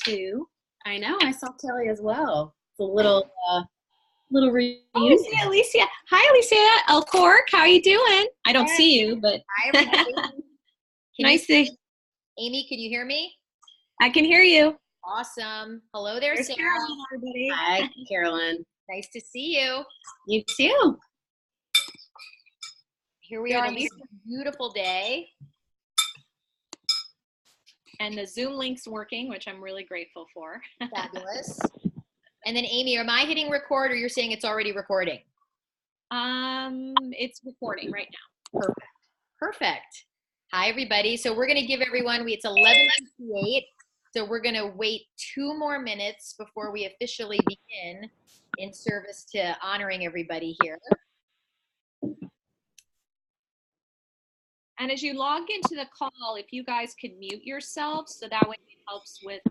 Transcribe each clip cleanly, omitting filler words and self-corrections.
too. I know. I saw Kelly as well. It's a little reunion. Oh, Alicia. Hi, Alicia. El Cork. How are you doing? I don't see you, but hi, everybody. Nice to. Amy, can you hear me? I can hear you. Awesome. Hello there, Sarah. Carolyn, everybody. Hi, Carolyn. Nice to see you. You too. Here we are on this beautiful day. And the Zoom link's working, which I'm really grateful for. Fabulous. And then Amy, am I hitting record or you're saying it's already recording? It's recording right now. Perfect. Hi, everybody. So we're going to give everyone, it's 11:58. So we're going to wait 2 more minutes before we officially begin in service to honoring everybody here. And as you log into the call, if you guys could mute yourselves, so that way it helps with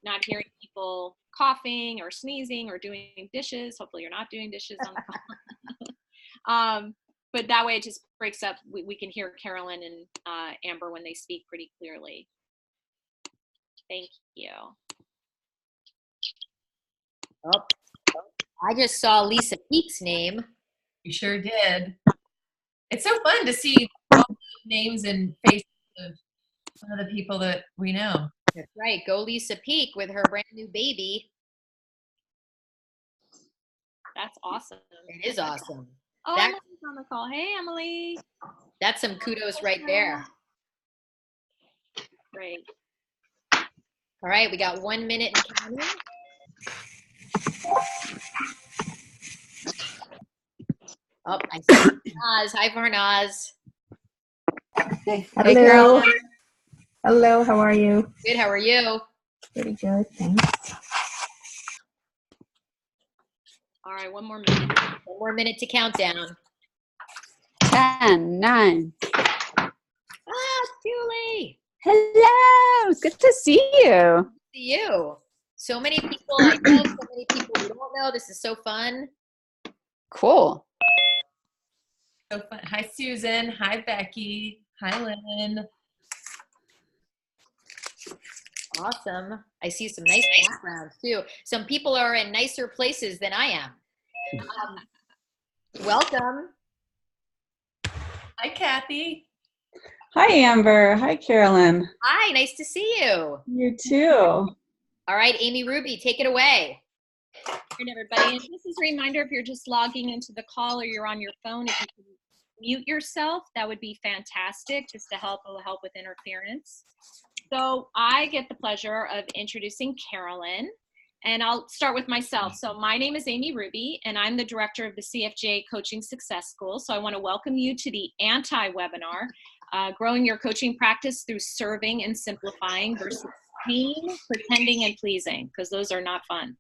not hearing people coughing or sneezing or doing dishes. Hopefully you're not doing dishes on the call. But that way it just breaks up. We can hear Carolyn and Amber when they speak pretty clearly. Thank you. Oh, I just saw Lisa Peek's name. You sure did. It's so fun to see all the names and faces of some of the people that we know. That's right. Go Lisa Peek with her brand new baby. That's awesome. It is awesome. Oh, Emily's on the call. Hey, Emily. That's some kudos right there. Great. All right, we got 1 minute and counting. Oh, I see Farnaz. Hi, Farnaz. Hey, hello. Hello, how are you? Good, how are you? Pretty good, thanks. All right, 1 more minute. 1 more minute to count down. 10, 9. Julie. Hello, good to see you. See you. So many people I know, so many people we don't know. This is so fun. Cool. So fun. Hi, Susan. Hi, Becky. Hi, Lynn. Awesome. I see some nice backgrounds too. Some people are in nicer places than I am. Welcome. Hi, Kathy. Hi, Amber. Hi, Carolyn. Hi, nice to see you. You too. All right, Amy Ruby, take it away. Good, everybody. And this is a reminder, if you're just logging into the call or you're on your phone, if you can mute yourself, that would be fantastic, just to help with interference. So I get the pleasure of introducing Carolyn, and I'll start with myself. So my name is Amy Ruby, and I'm the director of the CFJ Coaching Success School. So I want to welcome you to the anti-webinar, Growing Your Coaching Practice Through Serving and Simplifying versus Pain, Pretending, and Pleasing, because those are not fun.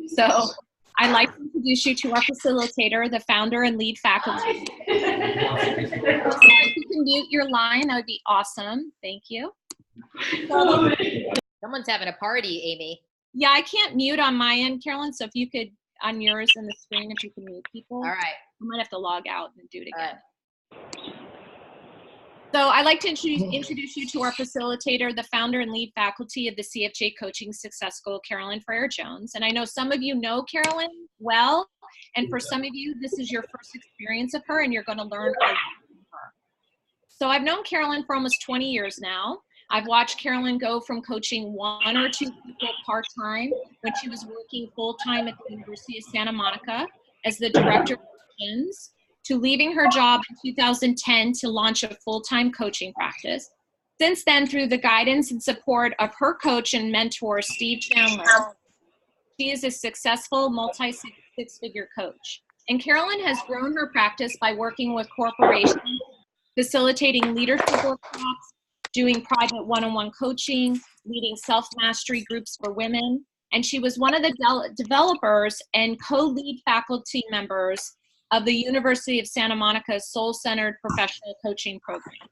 So I'd like to introduce you to our facilitator, the founder and lead faculty. If you can mute your line, that would be awesome. Thank you. Someone's having a party, Amy. Yeah, I can't mute on my end, Carolyn, so if you could, on yours in the screen, if you can mute people. All right. I might have to log out and do it again. So I'd like to introduce you to our facilitator, the founder and lead faculty of the CFJ Coaching Success School, Carolyn Freyer-Jones. And I know some of you know Carolyn well, and for some of you, this is your first experience of her, and you're going to learn a lot from her. So I've known Carolyn for almost 20 years now. I've watched Carolyn go from coaching 1 or 2 people part-time when she was working full-time at the University of Santa Monica as the director of coaching, to leaving her job in 2010 to launch a full-time coaching practice. Since then, through the guidance and support of her coach and mentor, Steve Chandler, she is a successful multi-six-figure coach. And Carolyn has grown her practice by working with corporations, facilitating leadership workshops, doing private one-on-one coaching, leading self-mastery groups for women. And she was one of the developers and co-lead faculty members of the University of Santa Monica's Soul-Centered Professional Coaching Program.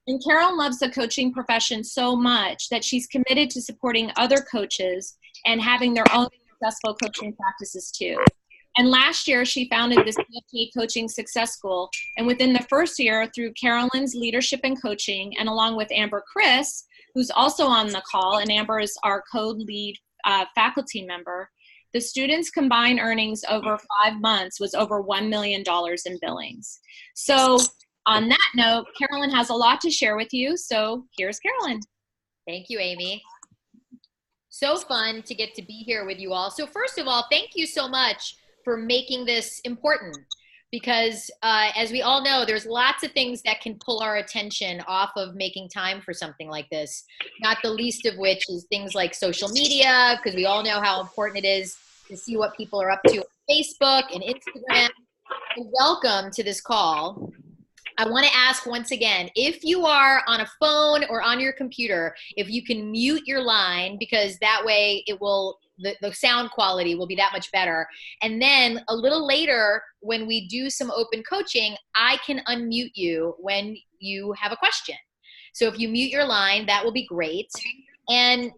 And Carol loves the coaching profession so much that she's committed to supporting other coaches and having their own successful coaching practices too. And last year, she founded the CFJ Coaching Success School. And within the first year, through Carolyn's leadership and coaching, and along with Amber Chris, who's also on the call, and Amber is our co-lead faculty member, the students' combined earnings over 5 months was over $1 million in billings. So on that note, Carolyn has a lot to share with you. So here's Carolyn. Thank you, Amy. So fun to get to be here with you all. So first of all, thank you so much for making this important, because as we all know, there's lots of things that can pull our attention off of making time for something like this, not the least of which is things like social media, because we all know how important it is to see what people are up to on Facebook and Instagram. So welcome to this call. I want to ask once again, if you are on a phone or on your computer, if you can mute your line, because that way it will, the sound quality will be that much better. And then a little later, when we do some open coaching, I can unmute you when you have a question. So if you mute your line, that will be great. And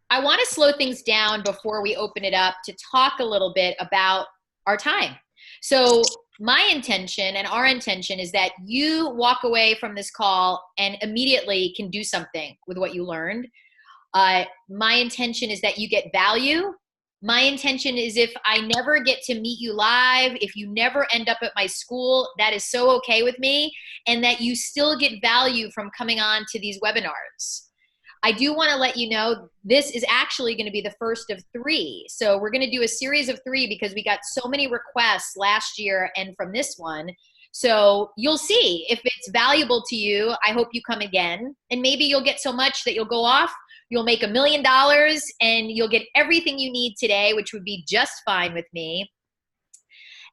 I want to slow things down before we open it up to talk a little bit about our time. So my intention and our intention is that you walk away from this call and immediately can do something with what you learned. My intention is that you get value. My intention is if I never get to meet you live, if you never end up at my school, that is so okay with me, and that you still get value from coming on to these webinars. I do want to let you know this is actually going to be the first of 3. So we're going to do a series of 3 because we got so many requests last year and from this one. So you'll see if it's valuable to you. I hope you come again, and maybe you'll get so much that you'll go off, you'll make $1 million, and you'll get everything you need today, which would be just fine with me.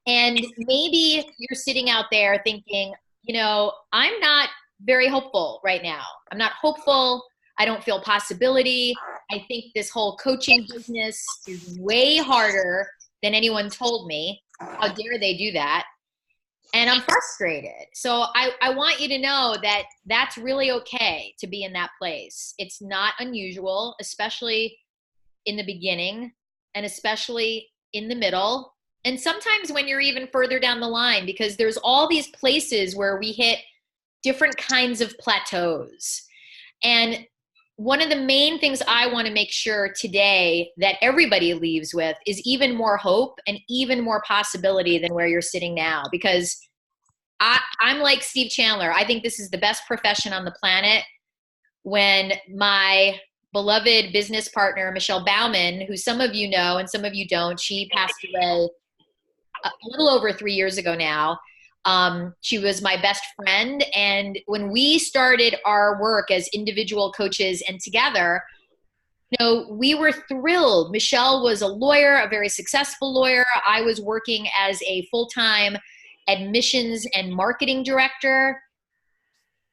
And maybe you're sitting out there thinking, you know, I'm not very hopeful right now. I'm not hopeful. I don't feel possibility. I think this whole coaching business is way harder than anyone told me. How dare they do that? And I'm frustrated. So I want you to know that that's really okay to be in that place. It's not unusual, especially in the beginning and especially in the middle. And sometimes when you're even further down the line, because there's all these places where we hit different kinds of plateaus. And one of the main things I want to make sure today that everybody leaves with is even more hope and even more possibility than where you're sitting now. Because I'm like Steve Chandler. I think this is the best profession on the planet. When my beloved business partner, Michelle Bauman, who some of you know and some of you don't, she passed away a little over 3 years ago now. She was my best friend. And when we started our work as individual coaches and together, you know, we were thrilled. Michelle was a lawyer, a very successful lawyer. I was working as a full-time admissions and marketing director.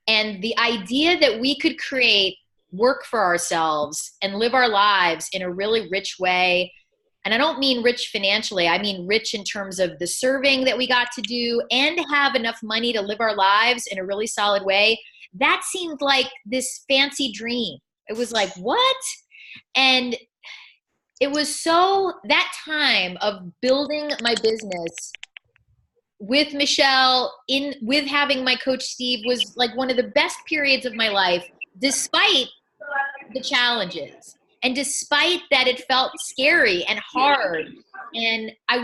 And the idea that we could create work for ourselves and live our lives in a really rich way. And I don't mean rich financially, I mean rich in terms of the serving that we got to do and have enough money to live our lives in a really solid way. That seemed like this fancy dream. It was like, what? And it was so, that time of building my business with Michelle, with having my coach Steve, was like one of the best periods of my life, despite the challenges. And despite that, it felt scary and hard, and I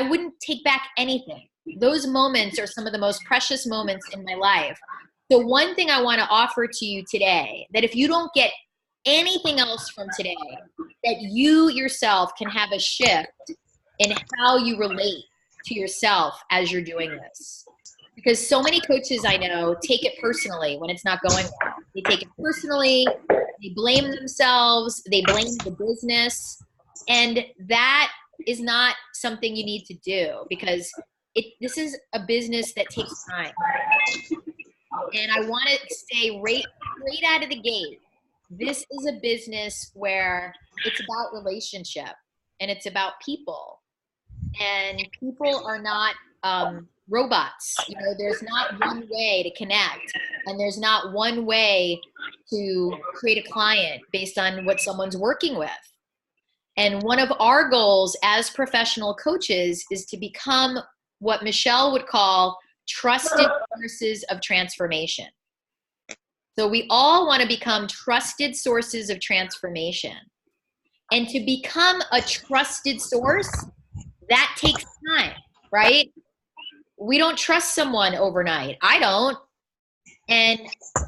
wouldn't take back anything. Those moments are some of the most precious moments in my life. So one thing I want to offer to you today, that if you don't get anything else from today, that you yourself can have a shift in how you relate to yourself as you're doing this. Because so many coaches I know take it personally when it's not going well. They take it personally. They blame themselves, they blame the business, and that is not something you need to do, because this is a business that takes time. And I want to say right out of the gate, this is a business where it's about relationship and it's about people. And people are not robots. You know, there's not one way to connect, and there's not one way to create a client based on what someone's working with. And one of our goals as professional coaches is to become what Michelle would call trusted forces of transformation. So we all want to become trusted sources of transformation. And to become a trusted source, that takes time, right? We don't trust someone overnight. I don't. And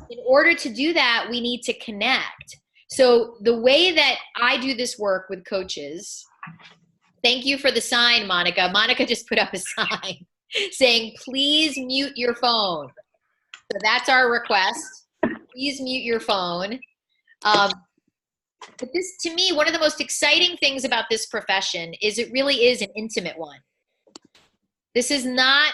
in order to do that, we need to connect. So the way that I do this work with coaches, thank you for the sign, Monica. Monica just put up a sign saying, please mute your phone. So that's our request. Please mute your phone. But this, to me, one of the most exciting things about this profession is it really is an intimate one. This is not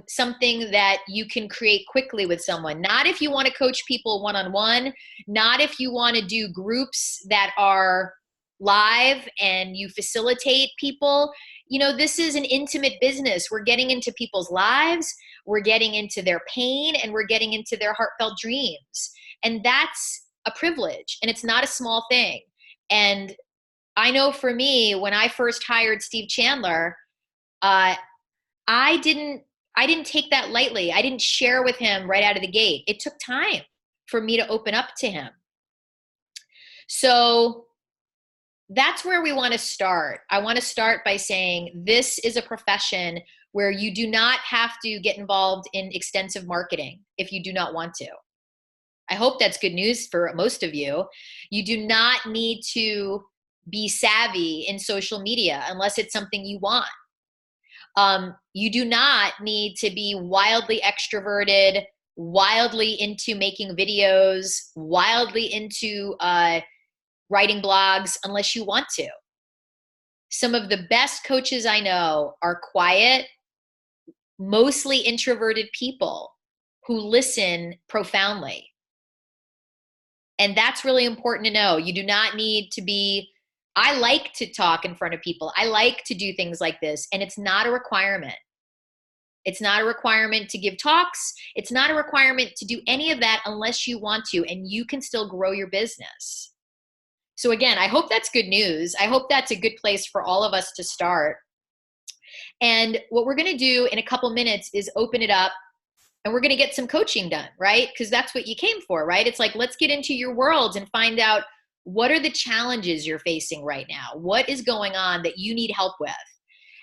something that you can create quickly with someone. Not if you want to coach people one-on-one, not if you want to do groups that are live and you facilitate people. You know, this is an intimate business. We're getting into people's lives, we're getting into their pain, and we're getting into their heartfelt dreams. And that's a privilege, and it's not a small thing. And I know for me, when I first hired Steve Chandler, I didn't take that lightly. I didn't share with him right out of the gate. It took time for me to open up to him. So that's where we want to start. I want to start by saying this is a profession where you do not have to get involved in extensive marketing if you do not want to. I hope that's good news for most of you. You do not need to be savvy in social media unless it's something you want. You do not need to be wildly extroverted, wildly into making videos, wildly into writing blogs unless you want to. Some of the best coaches I know are quiet, mostly introverted people who listen profoundly. And that's really important to know. You do not need to be, I like to talk in front of people. I like to do things like this, and it's not a requirement. It's not a requirement to give talks. It's not a requirement to do any of that unless you want to, and you can still grow your business. So again, I hope that's good news. I hope that's a good place for all of us to start. And what we're going to do in a couple minutes is open it up, and we're going to get some coaching done, right? Because that's what you came for, right? It's like, let's get into your worlds and find out what are the challenges you're facing right now? What is going on that you need help with?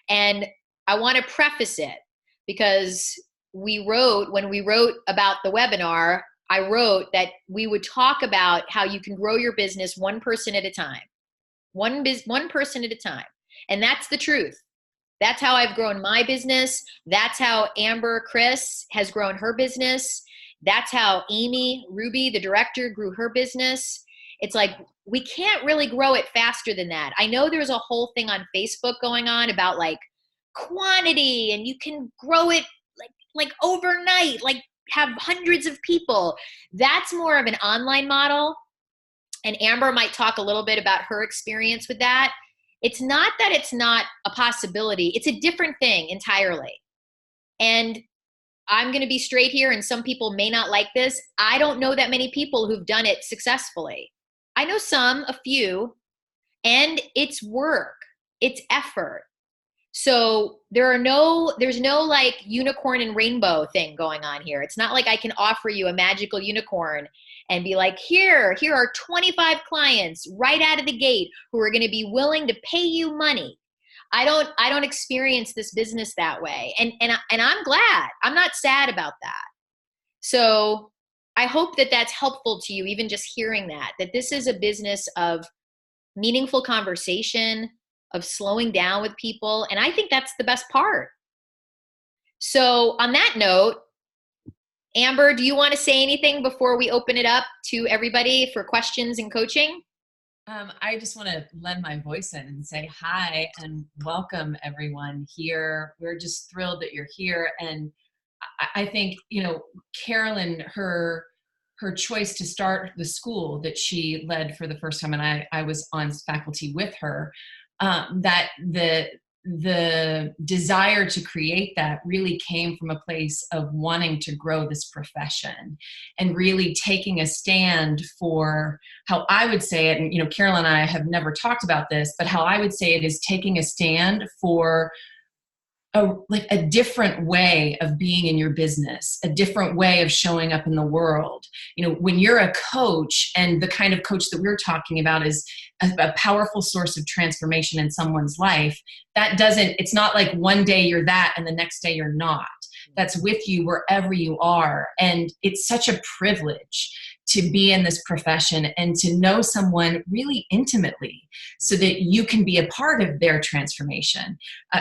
And I want to preface it because when we wrote about the webinar, I wrote that we would talk about how you can grow your business one person at a time, one person at a time. And that's the truth. That's how I've grown my business. That's how Amber Chris has grown her business. That's how Amy Ruby, the director, grew her business. It's like, we can't really grow it faster than that. I know there's a whole thing on Facebook going on about like quantity, and you can grow it like overnight, like have hundreds of people. That's more of an online model. And Amber might talk a little bit about her experience with that. It's not that it's not a possibility. It's a different thing entirely. And I'm going to be straight here, and some people may not like this. I don't know that many people who've done it successfully. I know some, a few, and it's work. It's effort. So there's no like unicorn and rainbow thing going on here. It's not like I can offer you a magical unicorn and be like, here are 25 clients right out of the gate who are going to be willing to pay you money. I don't experience this business that way. And I'm glad. I'm not sad about that. So I hope that that's helpful to you, even just hearing that this is a business of meaningful conversation, of slowing down with people. And I think that's the best part. So on that note, Amber, do you want to say anything before we open it up to everybody for questions and coaching? I just want to lend my voice in and say hi and welcome everyone here. We're just thrilled that you're here. And I think, Carolyn, her choice to start the school that she led for the first time, and I was on faculty with her, that the desire to create that really came from a place of wanting to grow this profession and really taking a stand for how I would say it. And, Carolyn and I have never talked about this, but how I would say it is taking a stand for a different way of being in your business, a different way of showing up in the world. You know, when you're a coach, and the kind of coach that we're talking about is a powerful source of transformation in someone's life, it's not like one day you're that and the next day you're not. That's with you wherever you are. And it's such a privilege to be in this profession and to know someone really intimately so that you can be a part of their transformation.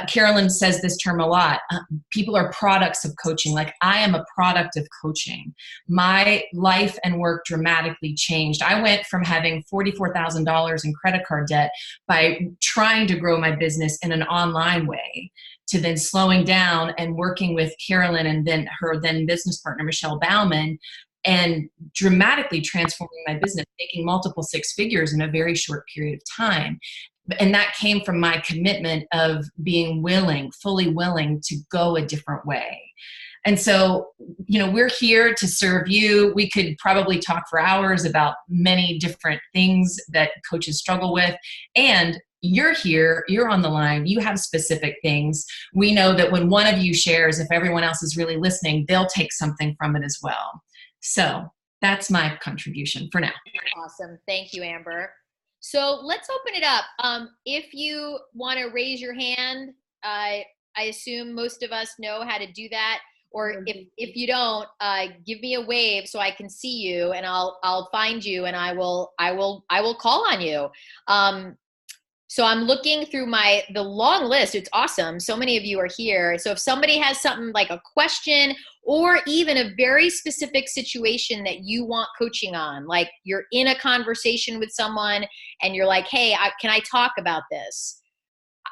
Carolyn says this term a lot. People are products of coaching. Like, I am a product of coaching. My life and work dramatically changed. I went from having $44,000 in credit card debt by trying to grow my business in an online way, to then slowing down and working with Carolyn and then her then business partner, Michelle Bauman, and dramatically transforming my business, making multiple six figures in a very short period of time. And that came from my commitment of being fully willing to go a different way. And so, you know, we're here to serve you. We could probably talk for hours about many different things that coaches struggle with. And you're here, you're on the line, you have specific things. We know that when one of you shares, if everyone else is really listening, they'll take something from it as well. So that's my contribution for now. Awesome. Thank you, Amber. So let's open it up. If you want to raise your hand, I assume most of us know how to do that. Or if you don't, give me a wave so I can see you, and I'll find you, and I will call on you. So I'm looking through the long list. It's awesome. So many of you are here. So if somebody has something like a question or even a very specific situation that you want coaching on, like you're in a conversation with someone and you're like, hey, can I talk about this?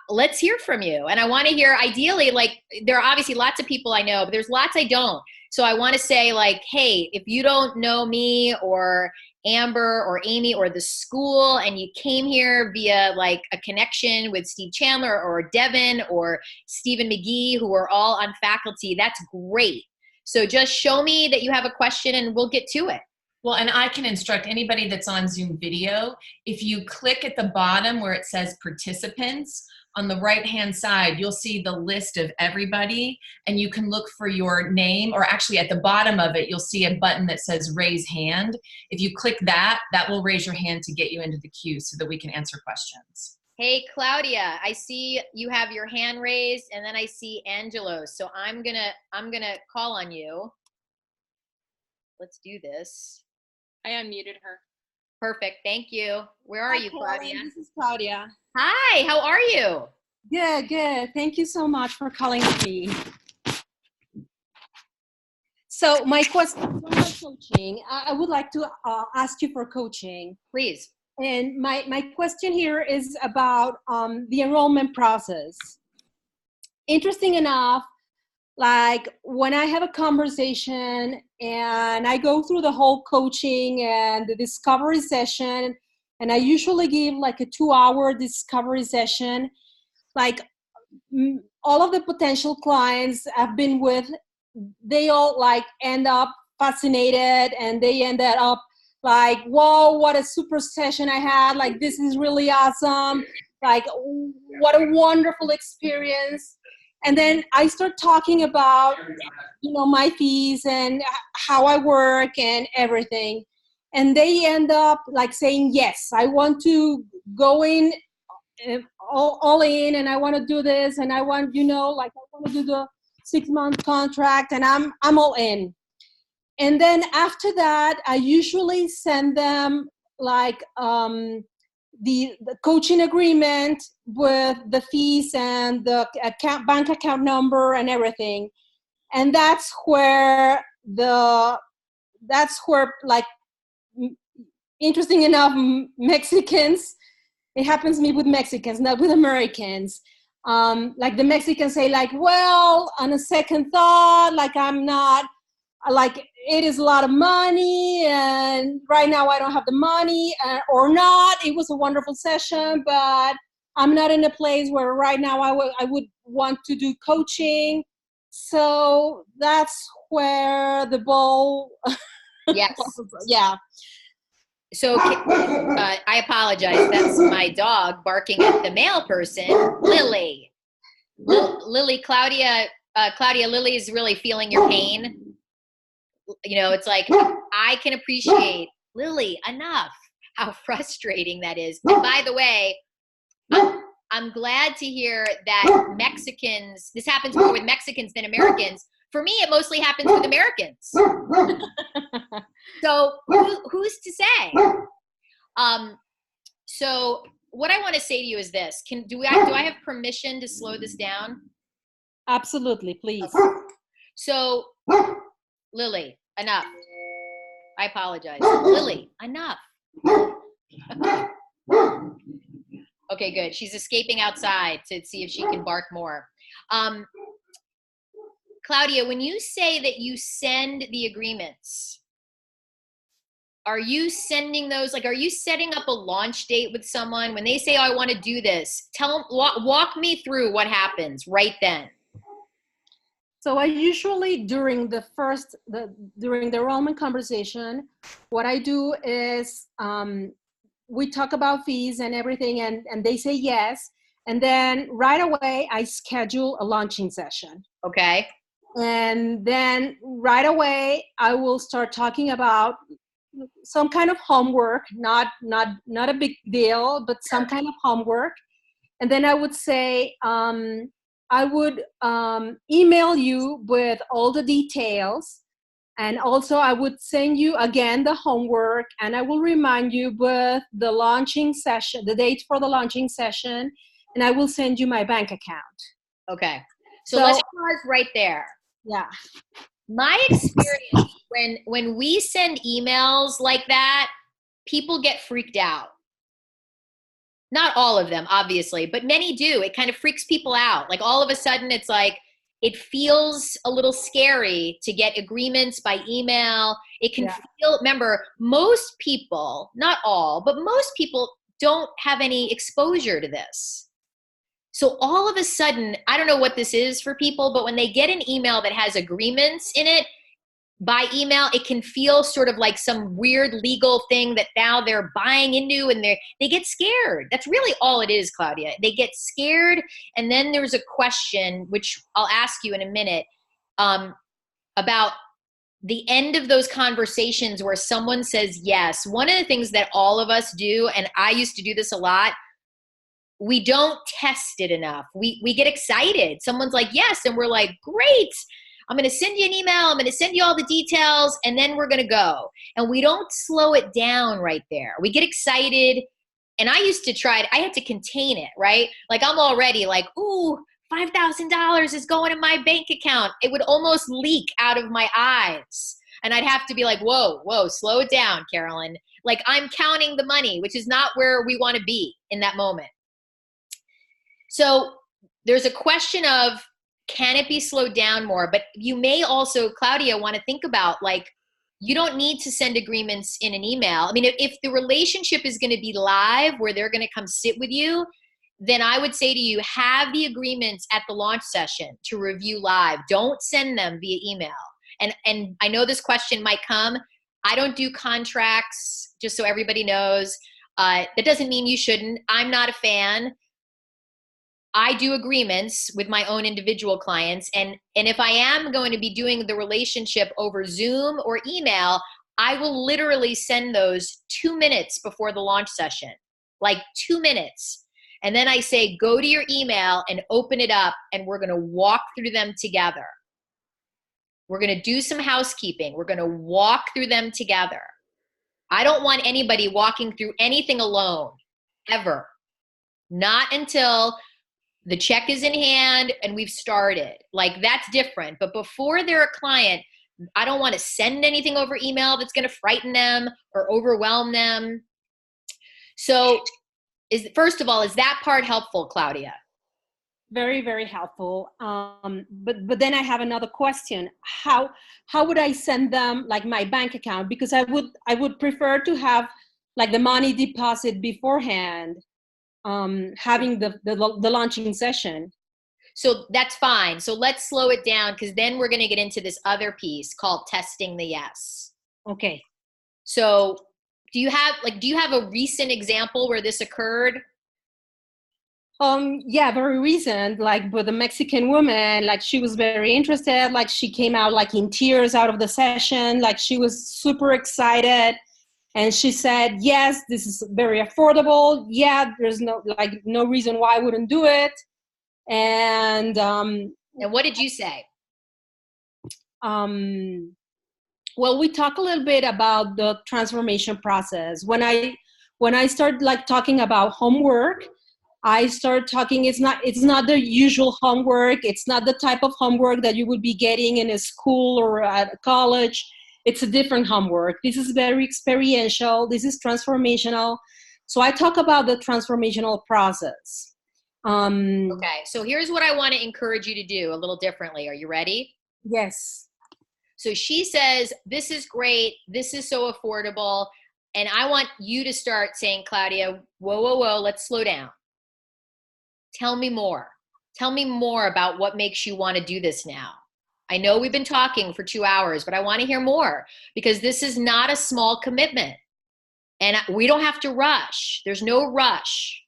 Let's hear from you. And I want to hear, ideally, like, there are obviously lots of people I know, but there's lots I don't. So I want to say, like, hey, if you don't know me or Amber or Amy or the school, and you came here via like a connection with Steve Chandler or Devin or Stephen McGee, who are all on faculty, that's great. So just show me that you have a question and we'll get to it. Well, and I can instruct anybody that's on Zoom video, if you click at the bottom where it says participants, on the right-hand side, you'll see the list of everybody, and you can look for your name, or actually at the bottom of it, you'll see a button that says raise hand. If you click that, that will raise your hand to get you into the queue so that we can answer questions. Hey, Claudia, I see you have your hand raised, and then I see Angelo. So I'm gonna call on you. Let's do this. I unmuted her. Perfect. Thank you. Where are you, Carolyn, Claudia? this is Claudia. Hi, how are you? Good. Thank you so much for calling me. So my question is on coaching. I would like to ask you for coaching. Please. And my question here is about the enrollment process. Interesting enough, like when I have a conversation and I go through the whole coaching and the discovery session, and I usually give like a 2-hour discovery session, like all of the potential clients I've been with, they all like end up fascinated, and they ended up like, whoa, what a super session I had. Like, this is really awesome. Like, what a wonderful experience. And then I start talking about, you know, my fees and how I work and everything. And they end up like saying, yes, I want to go in all in, and I want to do this, and I want, you know, like I want to do the 6-month contract, and I'm all in. And then after that, I usually send them like the coaching agreement with the fees and the bank account number and everything. And that's where like, interesting enough, Mexicans, it happens to me with Mexicans, not with Americans. Like the Mexicans say like, well, on a second thought, like I'm not, like it is a lot of money and right now I don't have the money, or not. It was a wonderful session, but I'm not in a place where right now I would want to do coaching. So that's where the ball. Yes. Yeah. So I apologize. That's my dog barking at the mail person, Lily. Lily, Claudia, Lily is really feeling your pain. You know, it's like, I can appreciate, Lily, enough, how frustrating that is. And by the way, I'm glad to hear that Mexicans, this happens more with Mexicans than Americans. For me, it mostly happens with Americans. So who's to say? So what I want to say to you is this: do I have permission to slow this down? Absolutely, please. Okay. So, Lily, enough. I apologize. Lily, enough. Okay, good. She's escaping outside to see if she can bark more. Claudia, when you say that you send the agreements, are you sending those, like, are you setting up a launch date with someone? When they say, oh, I want to do this, walk me through what happens right then. So I usually, during the enrollment conversation, what I do is we talk about fees and everything, and they say yes. And then right away, I schedule a launching session. Okay. And then right away, I will start talking about some kind of homework, not a big deal, but some kind of homework. And then I would say, I would email you with all the details. And also I would send you again the homework, and I will remind you with the launching session, the date for the launching session, and I will send you my bank account. Okay. So let's pause right there. Yeah. My experience, when we send emails like that, people get freaked out. Not all of them, obviously, but many do. It kind of freaks people out. Like, all of a sudden, it's like, it feels a little scary to get agreements by email. It can feel, remember, most people, not all, but most people don't have any exposure to this. So all of a sudden, I don't know what this is for people, but when they get an email that has agreements in it by email, it can feel sort of like some weird legal thing that now they're buying into, and they get scared. That's really all it is, Claudia. They get scared, and then there's a question, which I'll ask you in a minute, about the end of those conversations where someone says yes. One of the things that all of us do, and I used to do this a lot, we don't test it enough. We get excited. Someone's like, yes, and we're like, great. I'm going to send you an email. I'm going to send you all the details, and then we're going to go. And we don't slow it down right there. We get excited. And I used to try it. I had to contain it, right? Like, I'm already like, ooh, $5,000 is going in my bank account. It would almost leak out of my eyes. And I'd have to be like, whoa, slow it down, Carolyn. Like, I'm counting the money, which is not where we want to be in that moment. So there's a question of, can it be slowed down more? But you may also, Claudia, want to think about, like, you don't need to send agreements in an email. I mean, if the relationship is going to be live, where they're going to come sit with you, then I would say to you, have the agreements at the launch session to review live. Don't send them via email. And I know this question might come. I don't do contracts, just so everybody knows. That doesn't mean you shouldn't. I'm not a fan. I do agreements with my own individual clients. And if I am going to be doing the relationship over Zoom or email, I will literally send those 2 minutes before the launch session, like 2 minutes. And then I say, go to your email and open it up, and we're going to walk through them together. We're going to do some housekeeping. We're going to walk through them together. I don't want anybody walking through anything alone, ever. Not until the check is in hand and we've started. Like, that's different. But before they're a client, I don't want to send anything over email that's going to frighten them or overwhelm them. So first of all, is that part helpful, Claudia? Very, very helpful. But then I have another question. How would I send them, like, my bank account? Because I would prefer to have, like, the money deposit beforehand, having the launching session. So that's fine. So let's slow it down, because then we're going to get into this other piece called testing the yes. Okay. So do you have a recent example where this occurred? Yeah, very recent, like, but the Mexican woman, like, she was very interested, like, she came out like in tears out of the session, like, she was super excited, and she said, yes, this is very affordable. Yeah, there's no reason why I wouldn't do it. And what did you say? well, we talk a little bit about the transformation process. When I start like talking about homework, I start talking, it's not the usual homework. It's not the type of homework that you would be getting in a school or at a college. It's a different homework. This is very experiential. This is transformational. So I talk about the transformational process. Okay, so here's what I want to encourage you to do a little differently. Are you ready? Yes. So she says, this is great. This is so affordable. And I want you to start saying, Claudia, whoa, let's slow down. Tell me more. Tell me more about what makes you want to do this now. I know we've been talking for 2 hours, but I want to hear more because this is not a small commitment. And we don't have to rush. There's no rush.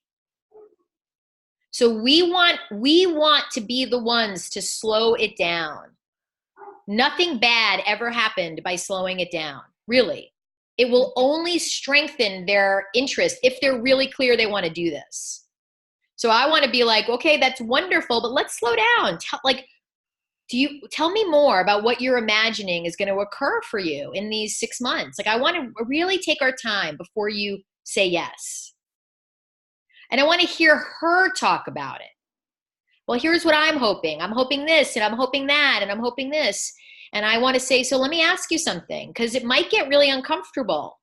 So we want to be the ones to slow it down. Nothing bad ever happened by slowing it down, really. It will only strengthen their interest if they're really clear they want to do this. So I want to be like, okay, that's wonderful, but let's slow down. Tell me more about what you're imagining is going to occur for you in these 6 months. Like, I want to really take our time before you say yes. And I want to hear her talk about it. Well, here's what I'm hoping. I'm hoping this, and I'm hoping that, and I'm hoping this. And I want to say, so let me ask you something, because it might get really uncomfortable.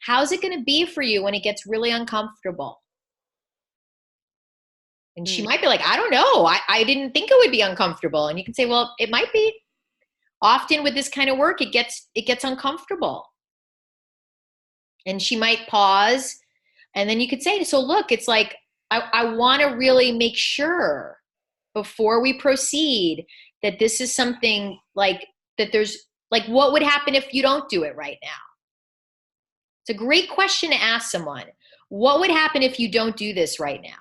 How's it going to be for you when it gets really uncomfortable? And she might be like, I don't know. I didn't think it would be uncomfortable. And you can say, well, it might be. Often with this kind of work, it gets uncomfortable. And she might pause. And then you could say, so look, it's like, I want to really make sure before we proceed that this is something like that there's like, what would happen if you don't do it right now? It's a great question to ask someone. What would happen if you don't do this right now?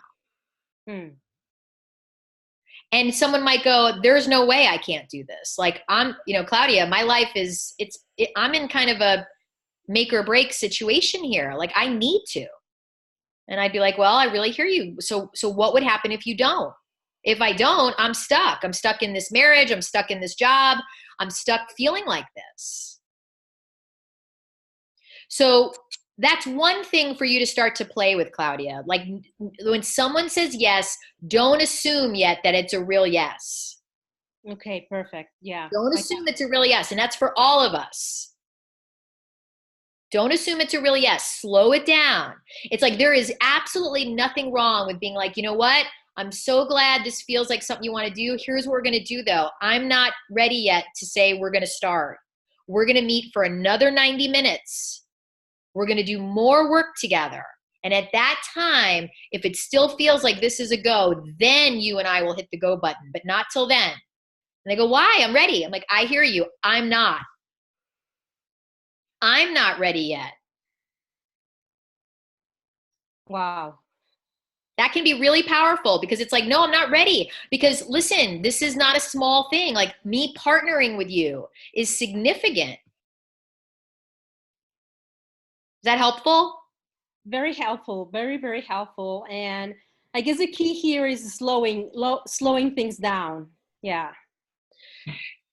And someone might go, there's no way I can't do this. Like, Claudia, my life I'm in kind of a make or break situation here. Like, I need to. And I'd be like, well, I really hear you. So what would happen if you don't? If I don't, I'm stuck. I'm stuck in this marriage. I'm stuck in this job. I'm stuck feeling like this. So that's one thing for you to start to play with, Claudia. Like, when someone says yes, don't assume yet that it's a real yes. Okay, perfect. Yeah. Don't assume it's a real yes. And that's for all of us. Don't assume it's a real yes. Slow it down. It's like there is absolutely nothing wrong with being like, you know what? I'm so glad this feels like something you want to do. Here's what we're going to do, though. I'm not ready yet to say we're going to start. We're going to meet for another 90 minutes. We're going to do more work together. And at that time, if it still feels like this is a go, then you and I will hit the go button, but not till then. And they go, why? I'm ready. I'm like, I hear you. I'm not ready yet. Wow. That can be really powerful because it's like, no, I'm not ready. Because listen, this is not a small thing. Like, me partnering with you is significant. Is that helpful? Very helpful. Very, very helpful. And I guess the key here is slowing things down. Yeah.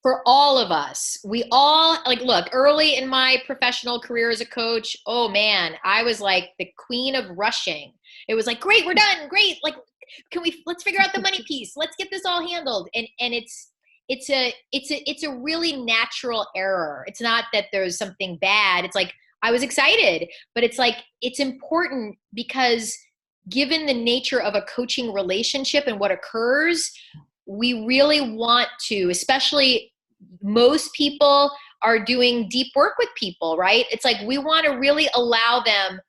For all of us, we all, like, look, early in my professional career as a coach, oh man, I was like the queen of rushing. It was like, great, we're done. Great. Like, let's figure out the money piece. Let's get this all handled. And it's a really natural error. It's not that there's something bad. It's like, I was excited, but it's like, it's important because given the nature of a coaching relationship and what occurs, we really want to, especially most people are doing deep work with people, right? It's like, we want to really allow them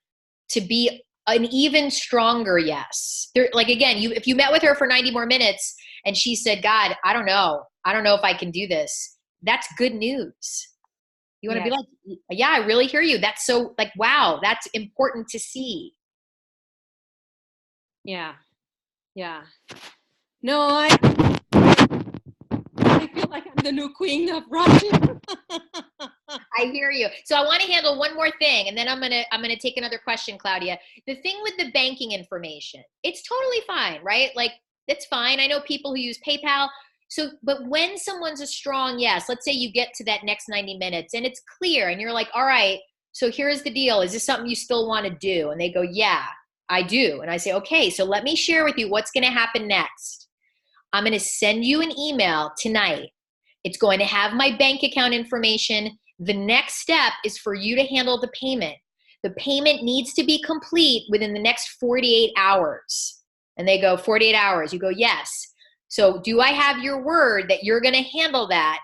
to be an even stronger yes. Like, again, if you met with her for 90 more minutes and she said, God, I don't know if I can do this. That's good news. You want to be like, yeah, I really hear you. That's so, like, wow, that's important to see. Yeah. Yeah. No, I feel like I'm the new queen of Russia. I hear you. So I want to handle one more thing, and then I'm gonna take another question, Claudia. The thing with the banking information, it's totally fine, right? Like, that's fine. I know people who use PayPal. So, but when someone's a strong yes, let's say you get to that next 90 minutes and it's clear and you're like, all right, so here's the deal. Is this something you still want to do? And they go, yeah, I do. And I say, okay, so let me share with you what's going to happen next. I'm going to send you an email tonight. It's going to have my bank account information. The next step is for you to handle the payment. The payment needs to be complete within the next 48 hours. And they go, 48 hours. You go, yes. So do I have your word that you're going to handle that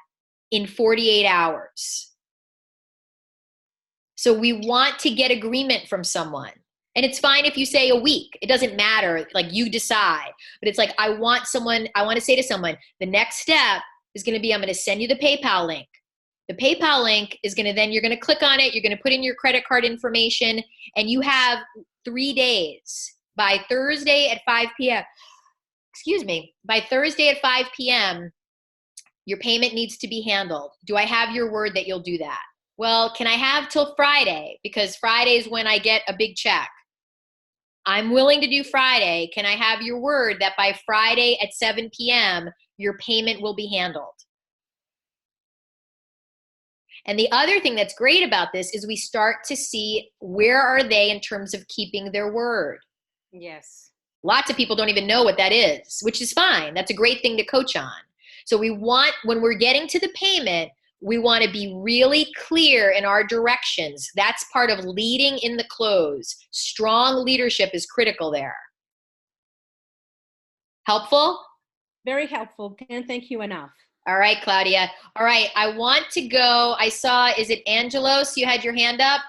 in 48 hours? So we want to get agreement from someone. And it's fine if you say a week. It doesn't matter. Like, you decide. But it's like, I want to say to someone, the next step is going to be, I'm going to send you the PayPal link. The PayPal link is going to, then you're going to click on it. You're going to put in your credit card information, and you have 3 days. By Thursday at 5 p.m., by Thursday at 5 p.m., your payment needs to be handled. Do I have your word that you'll do that? Well, can I have till Friday? Because Friday is when I get a big check. I'm willing to do Friday. Can I have your word that by Friday at 7 p.m., your payment will be handled? And the other thing that's great about this is we start to see, where are they in terms of keeping their word? Yes. Lots of people don't even know what that is, which is fine. That's a great thing to coach on. So we want, when we're getting to the payment, we want to be really clear in our directions. That's part of leading in the close. Strong leadership is critical there. Helpful? Very helpful. Can't thank you enough. All right, Claudia. All right, I want to go. I saw, is it Angelos? You had your hand up?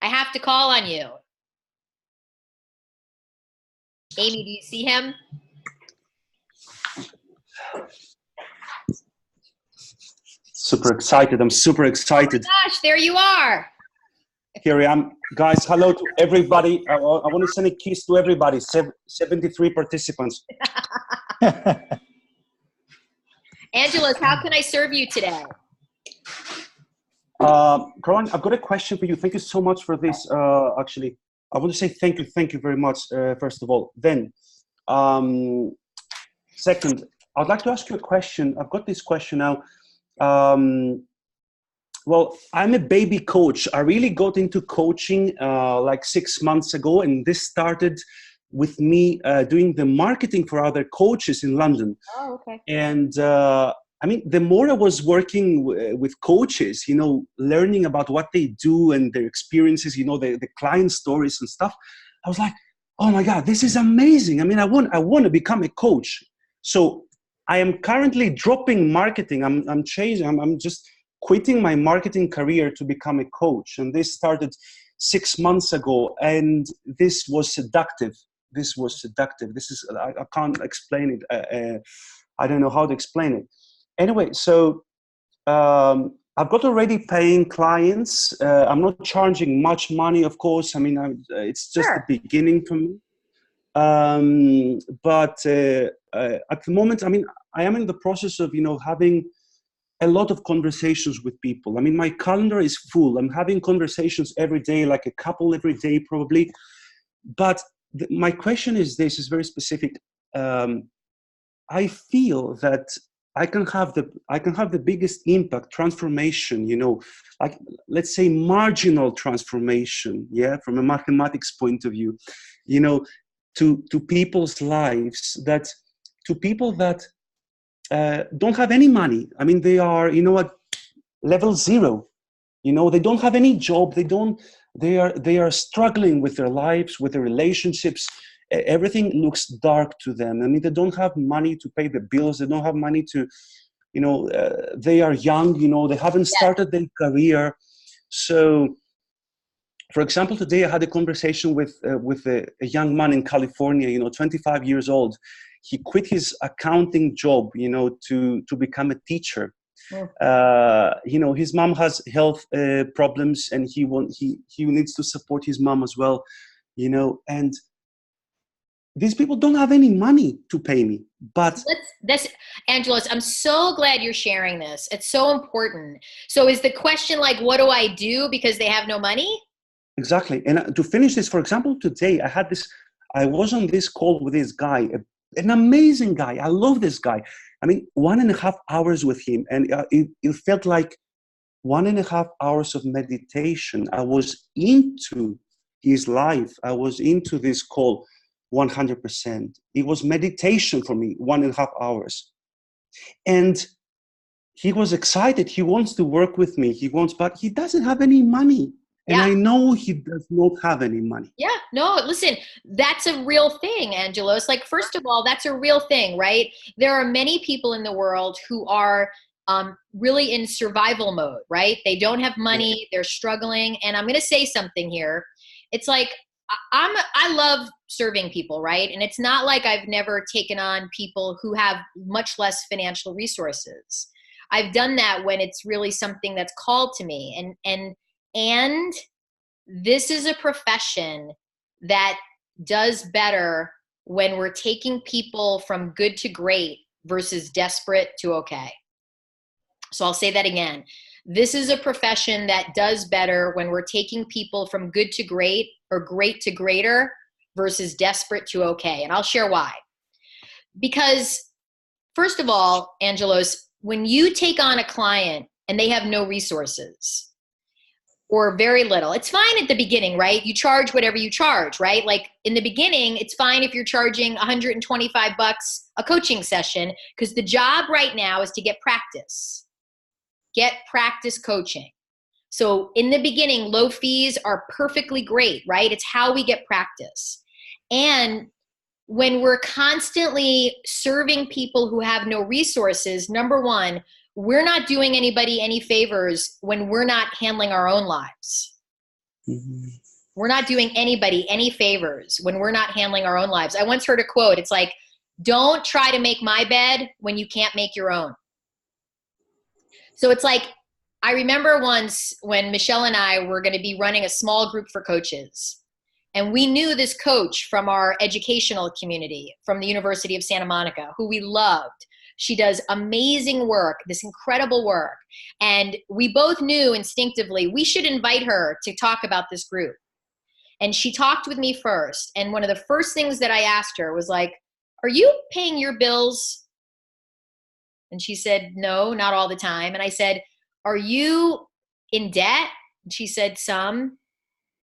I have to call on you. Amy, do you see him? Super excited. I'm super excited. Oh my gosh, there you are. Here I am. Guys, hello to everybody. I want to send a kiss to everybody. 73 participants. Angelos, how can I serve you today? Carolyn, I've got a question for you. Thank you so much for this. Actually, I want to say thank you very much, first of all. Then, second, I'd like to ask you a question. I've got this question now. Well, I'm a baby coach. I really got into coaching like 6 months ago, and this started with me doing the marketing for other coaches in London. Oh, okay. And I mean, the more I was working with coaches, you know, learning about what they do and their experiences, you know, the client stories and stuff, I was like, oh my God, this is amazing. I mean, I want to become a coach. So I am currently dropping marketing. I'm changing. I'm just quitting my marketing career to become a coach. And this started 6 months ago, and this was seductive. This is, I can't explain it. I don't know how to explain it. Anyway, so I've got already paying clients. I'm not charging much money, of course. I mean, it's just Sure. the beginning for me. But at the moment, I mean, I am in the process of, you know, having a lot of conversations with people. I mean, my calendar is full. I'm having conversations every day, like a couple every day probably. But my question is this, is very specific. I feel that I can have the biggest impact, transformation, you know, like, let's say marginal transformation, yeah, from a mathematics point of view, you know, to people's lives, that to people that don't have any money. I mean, they are, you know, at level 0, you know, they don't have any job. They are struggling with their lives, with their relationships. Everything looks dark to them. I mean, they don't have money to pay the bills. They don't have money to, you know, they are young, you know, they haven't started their career. So, for example, today I had a conversation with a young man in California, you know, 25 years old. He quit his accounting job, you know, to become a teacher. You know, his mom has health problems, and he needs to support his mom as well, you know. And these people don't have any money to pay me. But That's Angelos, I'm so glad you're sharing this. It's so important. So is the question like, what do I do because they have no money? Exactly. And to finish this, for example, today I was on this call with this guy, an amazing guy. I love this guy. I mean, 1.5 hours with him. And it felt like 1.5 hours of meditation. I was into his life. I was into this call 100%. It was meditation for me, 1.5 hours. And he was excited. He wants to work with me. But he doesn't have any money. And I know he does not have any money. Yeah, no, listen, that's a real thing, Angelos. Like, first of all, that's a real thing, right? There are many people in the world who are really in survival mode, right? They don't have money, they're struggling. And I'm going to say something here. It's like, I love serving people, right? And it's not like I've never taken on people who have much less financial resources. I've done that when it's really something that's called to me. And this is a profession that does better when we're taking people from good to great versus desperate to okay. So I'll say that again. This is a profession that does better when we're taking people from good to great or great to greater versus desperate to okay. And I'll share why. Because first of all, Angelos, when you take on a client and they have no resources, or very little. It's fine at the beginning, right? You charge whatever you charge, right? Like in the beginning, it's fine if you're charging $125 a coaching session, because the job right now is to get practice. Get practice coaching. So in the beginning, low fees are perfectly great, right? It's how we get practice. And when we're constantly serving people who have no resources, number one, we're not doing anybody any favors when we're not handling our own lives. Mm-hmm. We're not doing anybody any favors when we're not handling our own lives. I once heard a quote. It's like, don't try to make my bed when you can't make your own. So it's like, I remember once when Michelle and I were going to be running a small group for coaches. And we knew this coach from our educational community from the University of Santa Monica, who we loved. She does amazing work, this incredible work. And we both knew instinctively we should invite her to talk about this group. And she talked with me first. And one of the first things that I asked her was like, are you paying your bills? And she said, no, not all the time. And I said, are you in debt? And she said, some.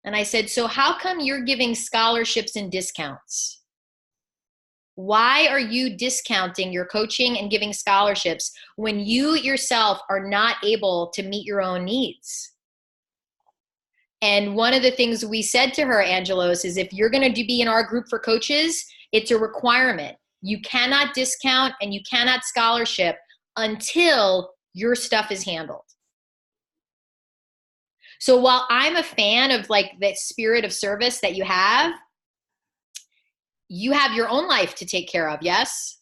And I said, so how come you're giving scholarships and discounts? Why are you discounting your coaching and giving scholarships when you yourself are not able to meet your own needs? And one of the things we said to her, Angelos, is if you're going to be in our group for coaches, it's a requirement. You cannot discount and you cannot scholarship until your stuff is handled. So while I'm a fan of like the spirit of service that you have your own life to take care of, yes?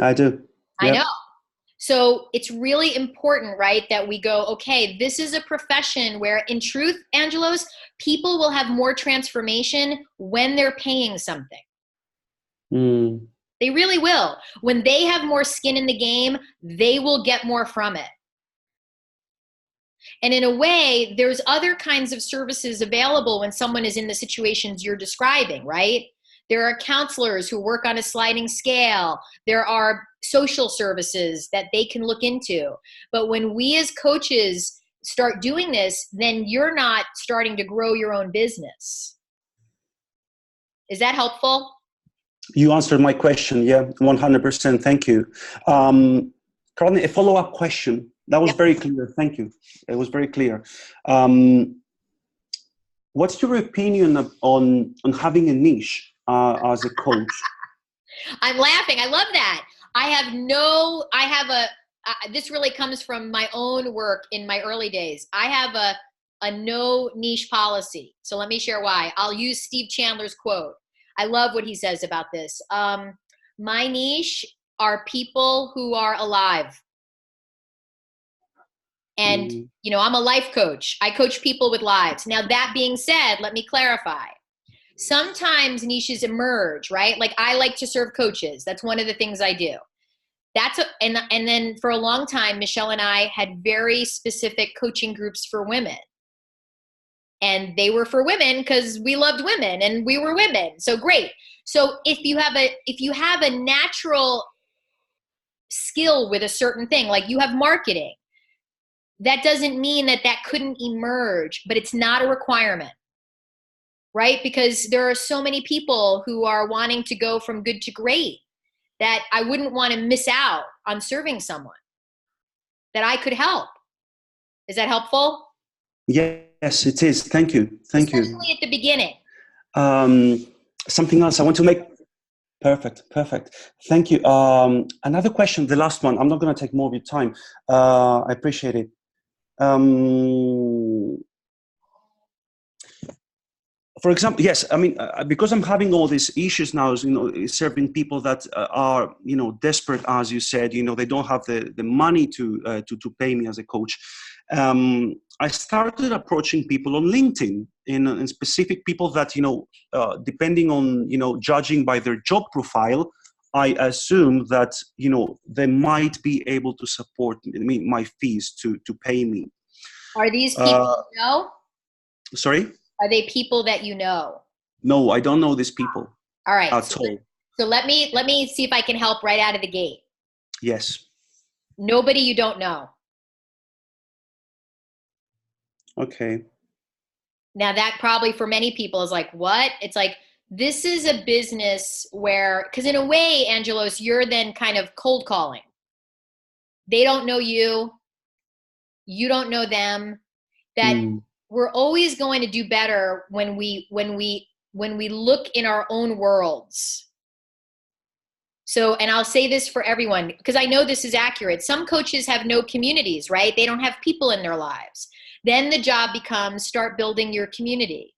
I do. Yep. I know. So it's really important, right, that we go, okay, this is a profession where in truth, Angelos, people will have more transformation when they're paying something. Mm. They really will. When they have more skin in the game, they will get more from it. And in a way, there's other kinds of services available when someone is in the situations you're describing, right? There are counselors who work on a sliding scale. There are social services that they can look into. But when we as coaches start doing this, then you're not starting to grow your own business. Is that helpful? You answered my question. Yeah, 100%. Thank you. Carolyn, a follow-up question. That was very clear. Thank you. It was very clear. What's your opinion on having a niche as a coach? I'm laughing. I love that. This really comes from my own work in my early days. I have a no niche policy. So let me share why. I'll use Steve Chandler's quote. I love what he says about this. My niche are people who are alive. And, you know, I'm a life coach. I coach people with lives. Now, that being said, let me clarify. Sometimes niches emerge, right? Like I like to serve coaches. That's one of the things I do. And then for a long time, Michelle and I had very specific coaching groups for women. And they were for women because we loved women and we were women. So great. So if you have a natural skill with a certain thing, like you have marketing, that doesn't mean that couldn't emerge, but it's not a requirement, right? Because there are so many people who are wanting to go from good to great that I wouldn't want to miss out on serving someone that I could help. Is that helpful? Yes, it is. Thank you. Thank you. Especially at the beginning. Something else I want to make. Perfect. Thank you. Another question, the last one. I'm not going to take more of your time. I appreciate it. For example, yes, I mean, because I'm having all these issues now, serving people that are, desperate, as you said, they don't have the money to pay me as a coach. I started approaching people on LinkedIn, and specific people that, depending on, judging by their job profile, I assume that, they might be able to support me, my fees to pay me. Are these people you know? Sorry? Are they people that you know? No, I don't know these people. All right. At all. So let me see if I can help right out of the gate. Yes. Nobody you don't know. Okay. Now that probably for many people is like, what? It's like, this is a business where, because in a way, Angelos, you're then kind of cold calling. They don't know you. You don't know them. That we're always going to do better when we look in our own worlds. So, and I'll say this for everyone, because I know this is accurate. Some coaches have no communities, right? They don't have people in their lives. Then the job becomes start building your community.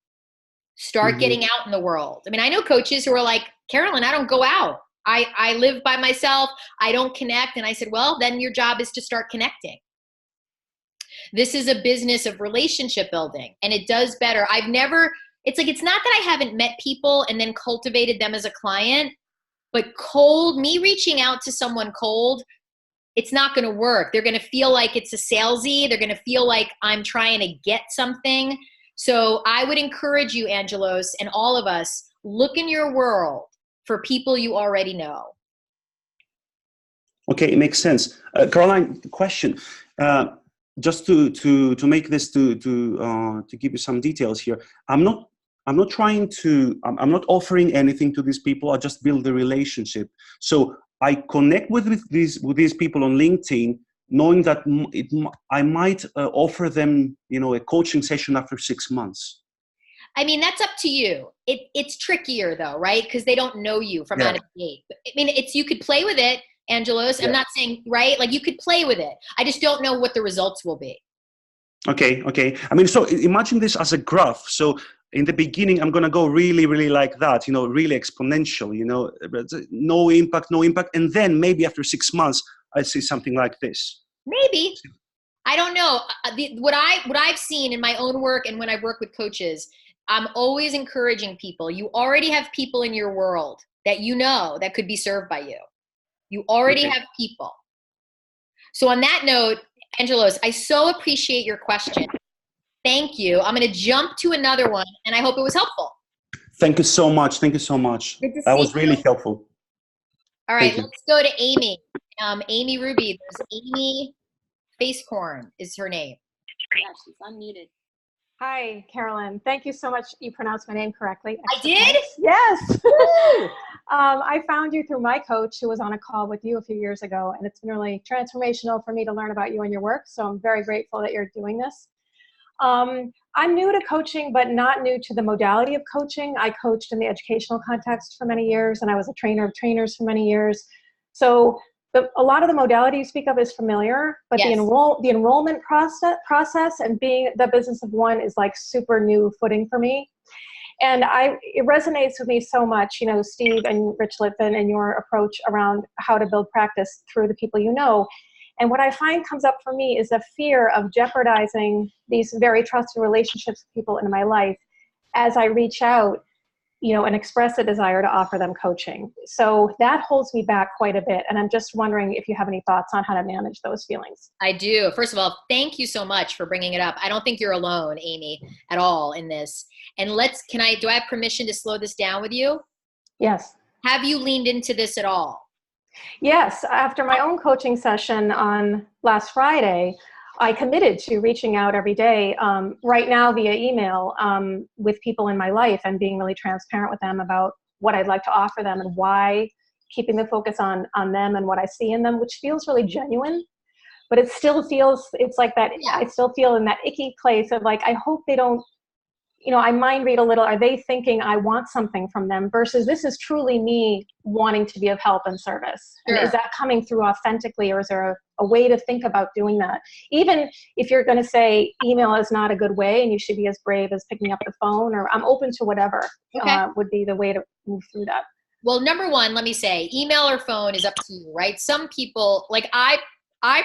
Start getting out in the world. I mean, I know coaches who are like, Carolyn, I don't go out. I live by myself. I don't connect. And I said, well, then your job is to start connecting. This is a business of relationship building, and it does better. It's not that I haven't met people and then cultivated them as a client, but me reaching out to someone cold, it's not going to work. They're going to feel like it's a salesy. They're going to feel like I'm trying to get something. So I would encourage you, Angelos, and all of us, look in your world for people you already know. Okay, it makes sense. Caroline, question. Just to make this to give you some details here. I'm not offering anything to these people. I just build the relationship. So I connect with these people on LinkedIn, knowing that I might offer them, a coaching session after 6 months. I mean, that's up to you. It's trickier though, right? Because they don't know you from out of the gate. I mean, you could play with it, Angelos. I'm not saying, right? Like you could play with it. I just don't know what the results will be. Okay. I mean, so imagine this as a graph. So in the beginning, I'm going to go really, really like that, really exponential, no impact. And then maybe after 6 months, I see something like this. Maybe. I don't know. What I've seen in my own work and when I work with coaches, I'm always encouraging people. You already have people in your world that that could be served by you. You already have people. So on that note, Angelos, I so appreciate your question. Thank you. I'm going to jump to another one, and I hope it was helpful. Thank you so much. Good to see that was really helpful. All right, let's go to Amy. Amy Ruby. There's Amy Facecorn is her name. Yeah, she's unmuted. Hi, Carolyn. Thank you so much. You pronounced my name correctly. I did? Yes. I found you through my coach who was on a call with you a few years ago, and it's been really transformational for me to learn about you and your work. So I'm very grateful that you're doing this. I'm new to coaching, but not new to the modality of coaching. I coached in the educational context for many years, and I was a trainer of trainers for many years. So a lot of the modality you speak of is familiar, but the enrollment process and being the business of one is like super new footing for me. And it resonates with me so much, Steve and Rich Litvin and your approach around how to build practice through the people you know. And what I find comes up for me is a fear of jeopardizing these very trusted relationships with people in my life as I reach out and express a desire to offer them coaching. So that holds me back quite a bit. And I'm just wondering if you have any thoughts on how to manage those feelings. I do. First of all, thank you so much for bringing it up. I don't think you're alone, Amy, at all in this. And do I have permission to slow this down with you? Yes. Have you leaned into this at all? Yes. After my own coaching session on last Friday, I committed to reaching out every day, right now via email, with people in my life and being really transparent with them about what I'd like to offer them and why, keeping the focus on them and what I see in them, which feels really genuine. But it still feels, it's like that, I still feel in that icky place of like, I hope they don't, I mind read a little, are they thinking I want something from them versus this is truly me wanting to be of help and service? Sure. And is that coming through authentically, or is there a way to think about doing that? Even if you're going to say email is not a good way and you should be as brave as picking up the phone, or I'm open to whatever, would be the way to move through that. Well, number one, let me say email or phone is up to you, right? Some people, like I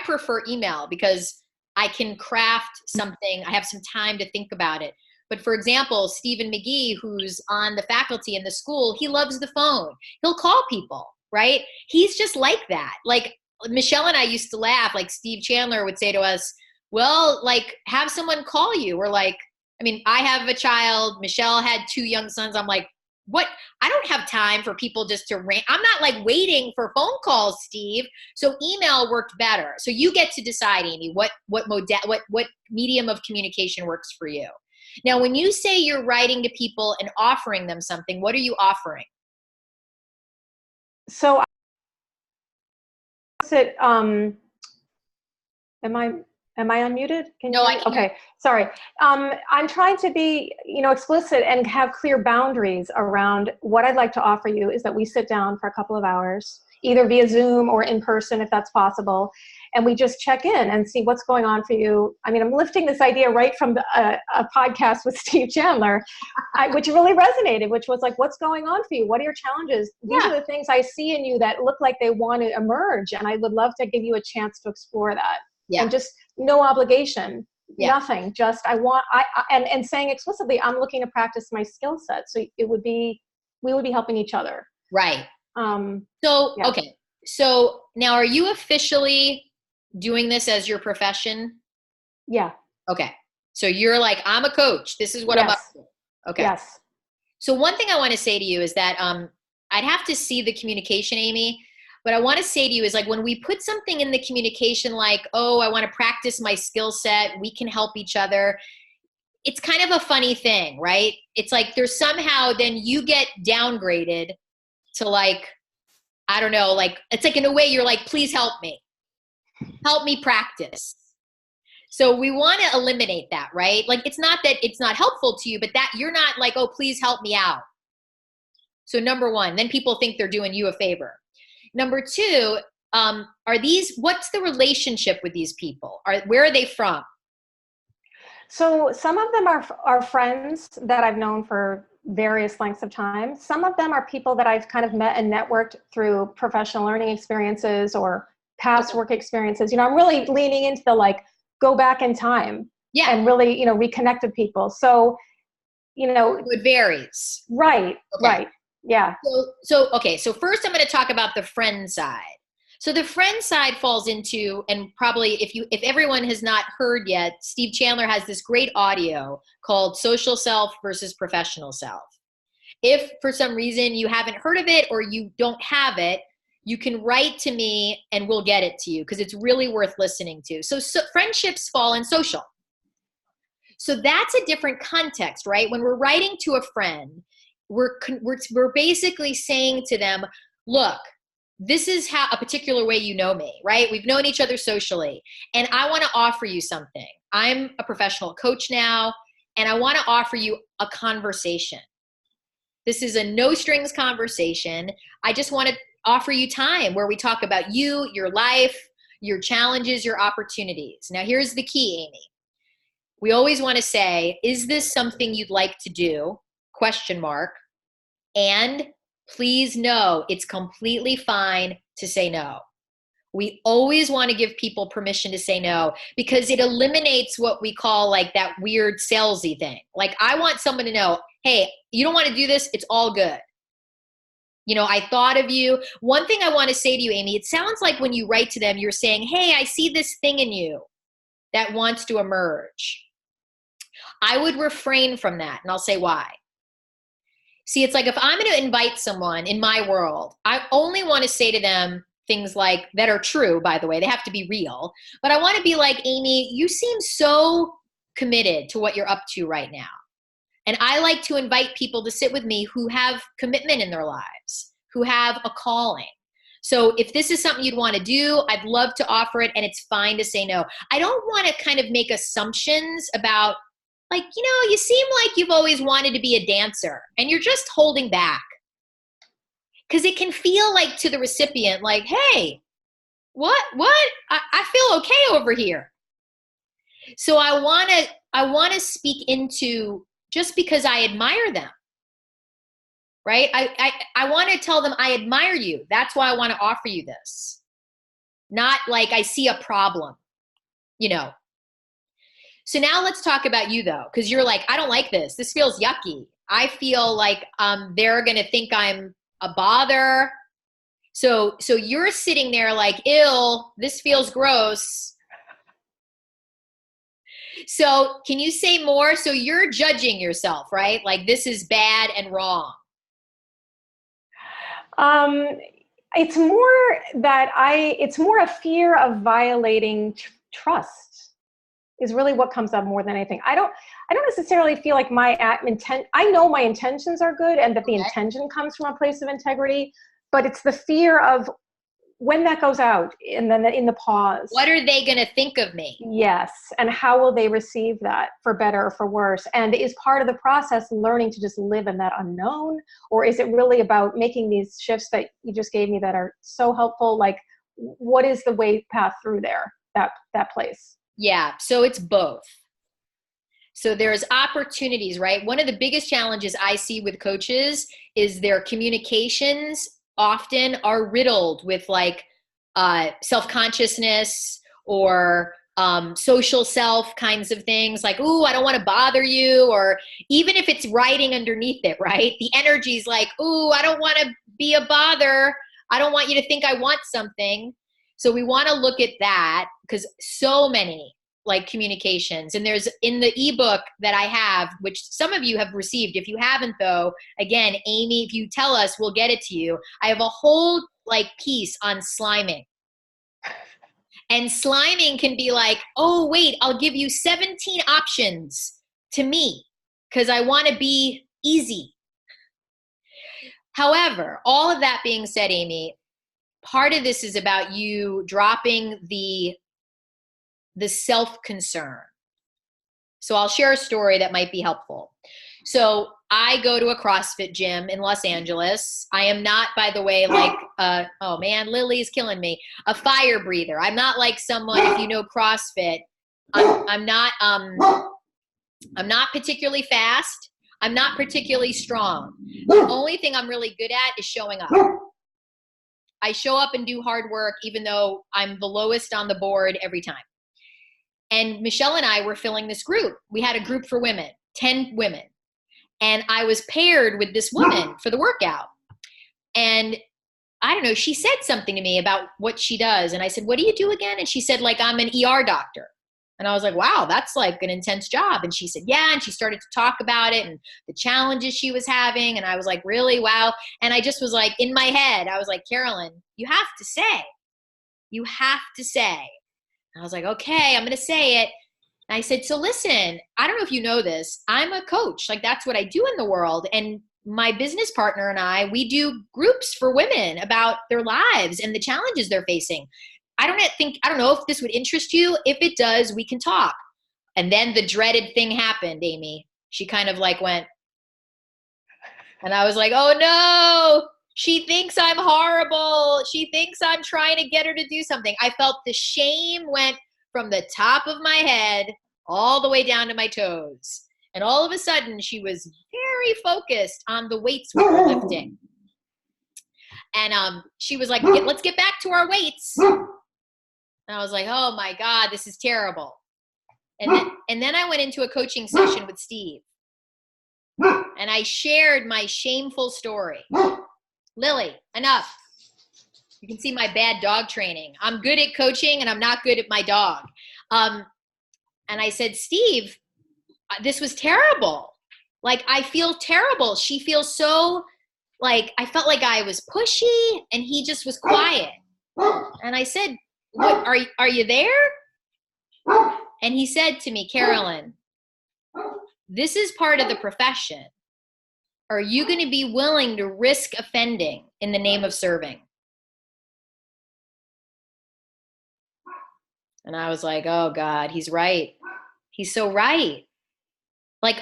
prefer email because I can craft something. I have some time to think about it. But for example, Stephen McGee, who's on the faculty in the school, he loves the phone. He'll call people, right? He's just like that. Like Michelle and I used to laugh, like Steve Chandler would say to us, well, like have someone call you. Or like, I mean, I have a child. Michelle had 2 young sons. I'm like, what? I don't have time for people just to rant. I'm not like waiting for phone calls, Steve. So email worked better. So you get to decide, Amy, what medium of communication works for you. Now, when you say you're writing to people and offering them something, what are you offering? So, am I unmuted? No, I can. Okay, sorry. I'm trying to be, explicit and have clear boundaries around what I'd like to offer you is that we sit down for a couple of hours, either via Zoom or in person if that's possible, and we just check in and see what's going on for you. I mean, I'm lifting this idea right from a podcast with Steve Chandler, which really resonated, which was like, what's going on for you? What are your challenges? These are the things I see in you that look like they want to emerge, and I would love to give you a chance to explore that. Yeah. And just no obligation, nothing. Just and saying explicitly, I'm looking to practice my skill set. So we would be helping each other. Right. Okay. So now, are you officially doing this as your profession? Yeah. Okay. So you're like, I'm a coach. This is what I'm up to. Okay. Yes. So one thing I want to say to you is that I'd have to see the communication, Amy. But I want to say to you is like when we put something in the communication like, oh, I want to practice my skill set, we can help each other. It's kind of a funny thing, right? It's like there's somehow then you get downgraded to like, I don't know, like it's like in a way you're like, please help me practice. So we want to eliminate that, right? Like it's not that it's not helpful to you, but that you're not like, oh, please help me out. So number one, then people think they're doing you a favor. Number two, what's the relationship with these people? Where are they from? So some of them are friends that I've known for various lengths of time. Some of them are people that I've kind of met and networked through professional learning experiences or past work experiences. I'm really leaning into the like, go back in time and really, reconnect with people. So, it varies. Right. Okay. Right. Yeah. So first I'm going to talk about the friend side. So the friend side falls into, and probably if everyone has not heard yet, Steve Chandler has this great audio called Social Self versus Professional Self. If for some reason you haven't heard of it or you don't have it, you can write to me and we'll get it to you because it's really worth listening to. So friendships fall in social. So that's a different context, right? When we're writing to a friend, we're basically saying to them, look, this is how a particular way you know me, right? We've known each other socially, and I want to offer you something. I'm a professional coach now, and I want to offer you a conversation. This is a no strings conversation. I just want to offer you time where we talk about you, your life, your challenges, your opportunities. Now, here's the key, Amy. We always want to say, is this something you'd like to do? ? And please know it's completely fine to say no. We always want to give people permission to say no because it eliminates what we call like that weird salesy thing. Like I want someone to know, hey, you don't want to do this. It's all good. I thought of you. One thing I want to say to you, Amy, it sounds like when you write to them, you're saying, hey, I see this thing in you that wants to emerge. I would refrain from that, and I'll say why. See, it's like if I'm going to invite someone in my world, I only want to say to them things like that are true, by the way. They have to be real. But I want to be like, Amy, you seem so committed to what you're up to right now. And I like to invite people to sit with me who have commitment in their lives, who have a calling. So if this is something you'd want to do, I'd love to offer it, and it's fine to say no. I don't want to kind of make assumptions about, like, you seem like you've always wanted to be a dancer and you're just holding back. Because it can feel like to the recipient, like, hey, what? I feel okay over here. So I want to speak into, just because I admire them, right? I want to tell them I admire you. That's why I want to offer you this. Not like I see a problem, So now let's talk about you though, because you're like, I don't like this. This feels yucky. I feel like they're going to think I'm a bother. So you're sitting there like, ew, this feels gross. So can you say more? So you're judging yourself, right? Like this is bad and wrong. It's more a fear of violating trust is really what comes up more than anything. I don't necessarily feel like I know my intentions are good and that the intention comes from a place of integrity, but it's the fear of when that goes out and then in the pause. What are they going to think of me? Yes. And how will they receive that, for better or for worse? And is part of the process learning to just live in that unknown? Or is it really about making these shifts that you just gave me that are so helpful? Like, what is the way path through there, that place? Yeah. So it's both. So there's opportunities, right? One of the biggest challenges I see with coaches is their communications often are riddled with like self-consciousness or social self kinds of things like, ooh, I don't want to bother you. Or even if it's writing underneath it, right? The energy is like, ooh, I don't want to be a bother. I don't want you to think I want something. So we want to look at that because so many like communications. And there's in the ebook that I have, which some of you have received. If you haven't though, again, Amy, if you tell us, we'll get it to you. I have a whole like piece on sliming. And sliming can be like, oh wait, I'll give you 17 options to me because I want to be easy. However, all of that being said, Amy, part of this is about you dropping the self-concern. So I'll share a story that might be helpful. So I go to a CrossFit gym in Los Angeles. I am not, by the way, like, oh man, Lily's killing me, a fire breather. I'm not like someone, if you know CrossFit, I'm not particularly fast. I'm not particularly strong. The only thing I'm really good at is showing up. I show up and do hard work, even though I'm the lowest on the board every time. And Michelle and I were filling this group. We had a group for women, 10 women. And I was paired with this woman for the workout. And I don't know, she said something to me about what she does. And I said, what do you do again? And she said, like, I'm an ER doctor. And I was like, wow, that's like an intense job. And she said, yeah. And she started to talk about it and the challenges she was having. And I was like, really? Wow. And I just was like, in my head, I was like, Carolyn, you have to say. I was like, okay, I'm going to say it. And I said, so listen, I don't know if you know this. I'm a coach. Like that's what I do in the world. And my business partner and I, we do groups for women about their lives and the challenges they're facing. I don't know if this would interest you. If it does, we can talk. And then the dreaded thing happened, Amy. She kind of like went, and I was like, oh no. She thinks I'm horrible. She thinks I'm trying to get her to do something. I felt the shame went from the top of my head all the way down to my toes. And all of a sudden, she was very focused on the weights we were lifting. And she was like, let's get back to our weights. And I was like, oh my God, this is terrible. And then I went into a coaching session with Steve. and I shared my shameful story. Lily, enough. You can see my bad dog training. I'm good at coaching and I'm not good at my dog. And I said, Steve, this was terrible. Like, I feel terrible. She feels so, like, I felt like I was pushy and he just was quiet. And I said, what, are you there? And he said to me, Carolyn, this is part of the profession. Are you going to be willing to risk offending in the name of serving? And I was like, oh God, he's right. He's so right. Like,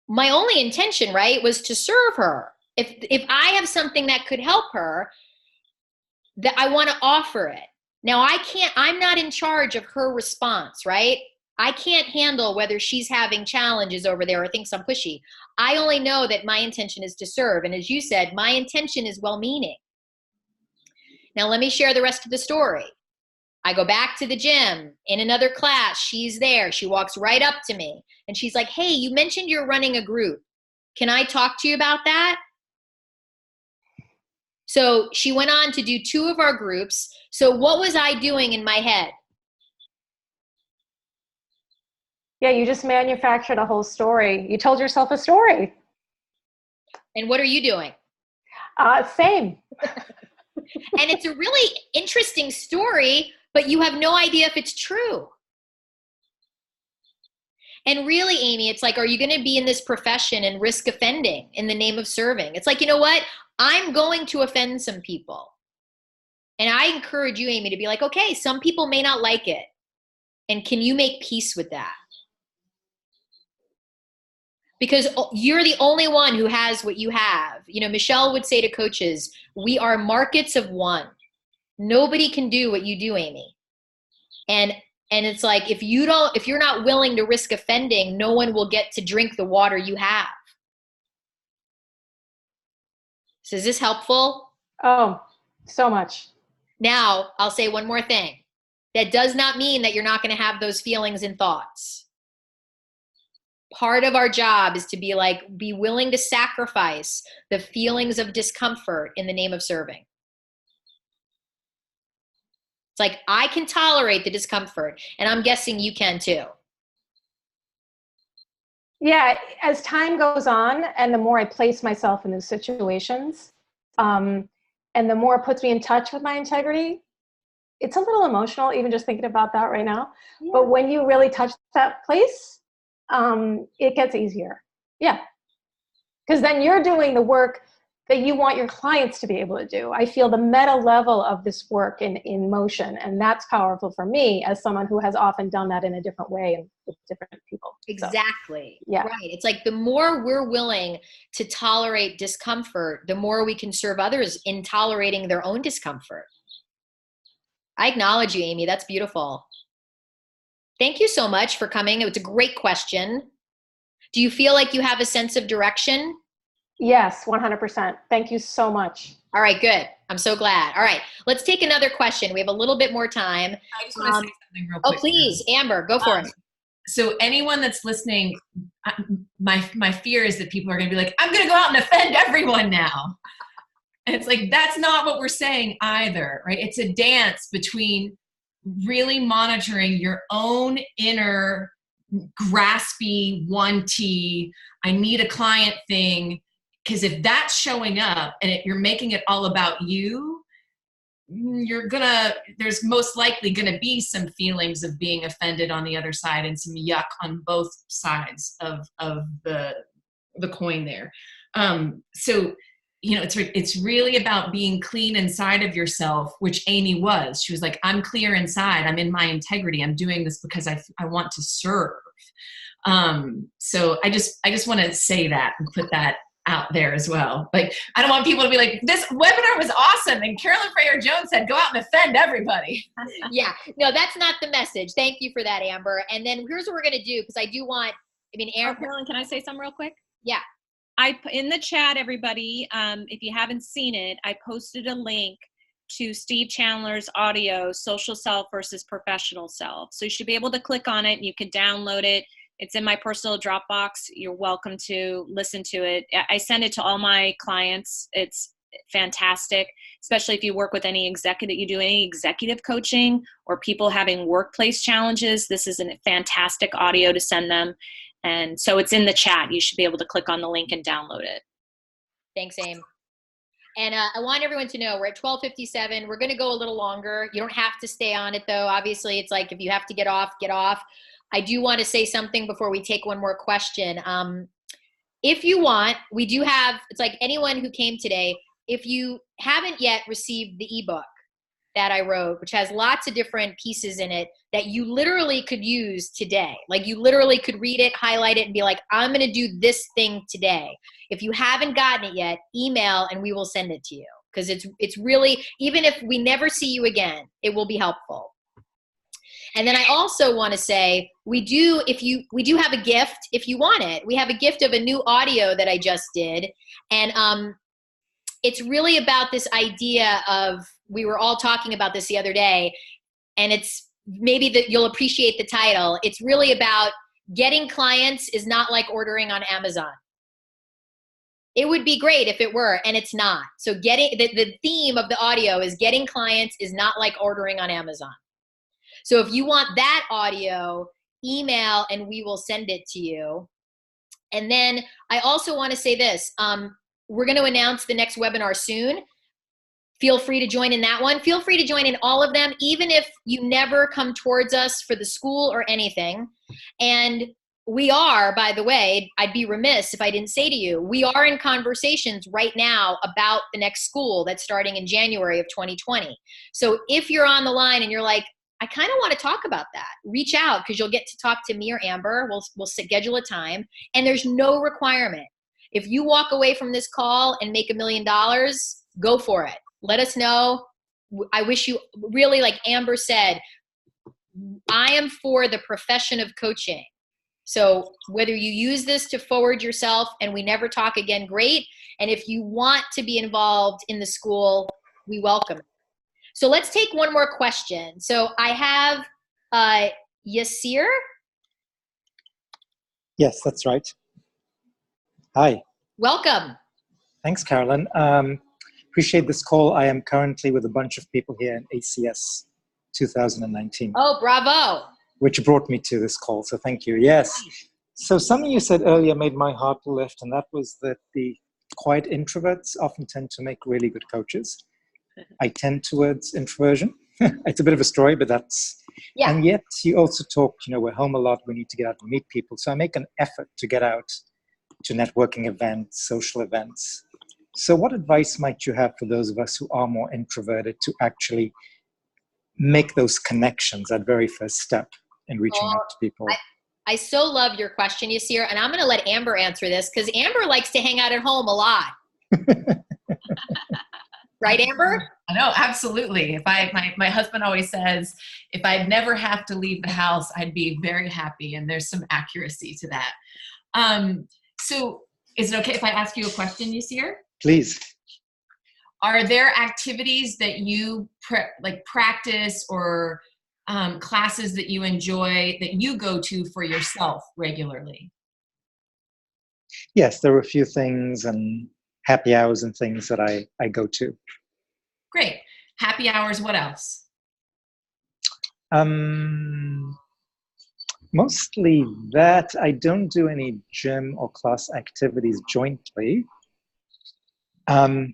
my only intention, right, was to serve her. If I have something that could help her, that I want to offer it. Now I'm not in charge of her response, right? I can't handle whether she's having challenges over there or thinks I'm pushy. I only know that my intention is to serve. And as you said, my intention is well-meaning. Now let me share the rest of the story. I go back to the gym in another class. She's there. She walks right up to me and she's like, hey, you mentioned you're running a group. Can I talk to you about that? So she went on to do 2 of our groups. So what was I doing in my head? Yeah, you just manufactured a whole story. You told yourself a story. And what are you doing? Same. And it's a really interesting story, but you have no idea if it's true. And really, Amy, it's like, are you going to be in this profession and risk offending in the name of serving? It's like, you know what? I'm going to offend some people. And I encourage you, Amy, to be like, okay, some people may not like it. And can you make peace with that? Because you're the only one who has what you have. You know, Michelle would say to coaches, we are markets of one. Nobody can do what you do, Amy. And it's like, if you're not willing to risk offending, no one will get to drink the water you have. So is this helpful? Oh, so much. Now, I'll say one more thing. That does not mean that you're not going to have those feelings and thoughts. Part of our job is to be willing to sacrifice the feelings of discomfort in the name of serving. It's like, I can tolerate the discomfort, and I'm guessing you can too. Yeah, as time goes on and the more I place myself in those situations, and the more it puts me in touch with my integrity, it's a little emotional even just thinking about that right now. Yeah. But when you really touch that place, it gets easier. Yeah. Because then you're doing the work that you want your clients to be able to do. I feel the meta level of this work in motion, and that's powerful for me as someone who has often done that in a different way and with different people. Exactly. So, yeah. Right. It's like the more we're willing to tolerate discomfort, the more we can serve others in tolerating their own discomfort. I acknowledge you, Amy. That's beautiful. Thank you so much for coming. It was a great question. Do you feel like you have a sense of direction? Yes, 100%. Thank you so much. All right, good. I'm so glad. All right, let's take another question. We have a little bit more time. I just want to say something real quick. Oh, please, Amber, go for it. So anyone that's listening, my fear is that people are going to be like, I'm going to go out and offend everyone now. And it's like, that's not what we're saying either, right? It's a dance between really monitoring your own inner graspy, wanty, I need a client thing. Because if that's showing up and you're making it all about you, there's most likely gonna be some feelings of being offended on the other side and some yuck on both sides of the coin there. So, you know, it's really about being clean inside of yourself, which Amy was. She was like, I'm clear inside. I'm in my integrity. I'm doing this because I want to serve. So I just want to say that and put that out there as well. Like, I don't want people to be like, this webinar was awesome and Carolyn Freyer-Jones said, go out and offend everybody. Yeah, no, that's not the message. Thank you for that, Amber. And then here's what we're going to do, because I do want, Aaron. Carolyn, can I say something real quick? Yeah. In the chat, everybody, if you haven't seen it, I posted a link to Steve Chandler's audio, Social Self versus Professional Self. So you should be able to click on it and you can download it. It's in my personal Dropbox. You're welcome to listen to it. I send it to all my clients. It's fantastic, especially if you work with any executive, you do any executive coaching or people having workplace challenges. This is a fantastic audio to send them. And so it's in the chat. You should be able to click on the link and download it. Thanks, Aim. And I want everyone to know we're at 12:57. We're going to go a little longer. You don't have to stay on it, though. Obviously, it's like if you have to get off, get off. I do want to say something before we take one more question. If you want, we do have, it's like anyone who came today, if you haven't yet received the ebook that I wrote, which has lots of different pieces in it that you literally could use today. Like you literally could read it, highlight it, and be like, I'm going to do this thing today. If you haven't gotten it yet, email and we will send it to you. Because it's really, even if we never see you again, it will be helpful. And then I also want to say, we do have a gift if you want it. We have a gift of a new audio that I just did. And it's really about this idea of, we were all talking about this the other day, and it's maybe that you'll appreciate the title. It's really about getting clients is not like ordering on Amazon. It would be great if it were, and it's not. So getting the theme of the audio is getting clients is not like ordering on Amazon. So if you want that audio, email and we will send it to you. And then I also want to say this. We're going to announce the next webinar soon. Feel free to join in that one. Feel free to join in all of them, even if you never come towards us for the school or anything. And we are, by the way, I'd be remiss if I didn't say to you, we are in conversations right now about the next school that's starting in January of 2020. So if you're on the line and you're like, I kind of want to talk about that, reach out because you'll get to talk to me or Amber. We'll schedule a time, and there's no requirement. If you walk away from this call and make $1 million, go for it. Let us know. I wish you really, like Amber said, I am for the profession of coaching. So whether you use this to forward yourself and we never talk again, great. And if you want to be involved in the school, we welcome it. So let's take one more question. So I have Yasir. Yes, that's right. Hi. Welcome. Thanks, Carolyn. Appreciate this call. I am currently with a bunch of people here in ACS 2019. Oh, bravo. Which brought me to this call, so thank you. Yes. So something you said earlier made my heart lift, and that was that the quiet introverts often tend to make really good coaches. I tend towards introversion. It's a bit of a story, but that's... Yeah. And yet you also talk, we're home a lot, we need to get out and meet people. So I make an effort to get out to networking events, social events. So what advice might you have for those of us who are more introverted to actually make those connections, that very first step in reaching out to people? I so love your question, Yasir, and I'm going to let Amber answer this because Amber likes to hang out at home a lot. Right, Amber? No, absolutely. If my husband always says, if I'd never have to leave the house, I'd be very happy. And there's some accuracy to that. So is it okay if I ask you a question, Yasir? Please. Are there activities that you practice or classes that you enjoy that you go to for yourself regularly? Yes, there are a few things and happy hours and things that I go to. Great. Happy hours, what else? Mostly that. I don't do any gym or class activities jointly. I'll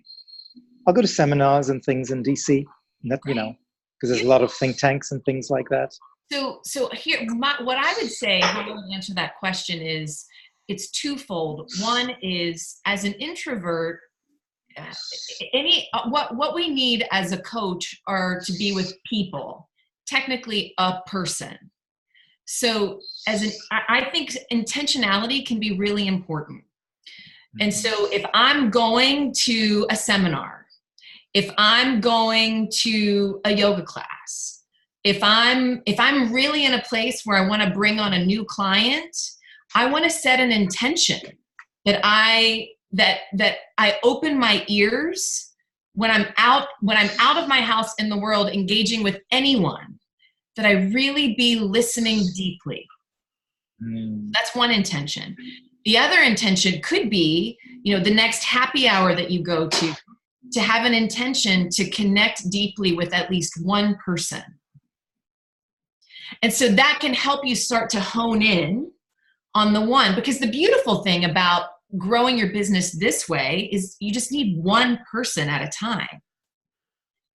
go to seminars and things in DC, because there's a lot of think tanks and things like that. So here, what I would say, how I would answer that question is, it's twofold. One is, as an introvert, what we need as a coach are to be with people, technically a person. So I think intentionality can be really important. And so if I'm going to a seminar, if I'm going to a yoga class, if I'm really in a place where I want to bring on a new client, I want to set an intention that I open my ears when I'm out of my house in the world engaging with anyone, that I really be listening deeply. That's one intention. The other intention could be, the next happy hour that you go to have an intention to connect deeply with at least one person. And so that can help you start to hone in on the one, because the beautiful thing about growing your business this way is you just need one person at a time.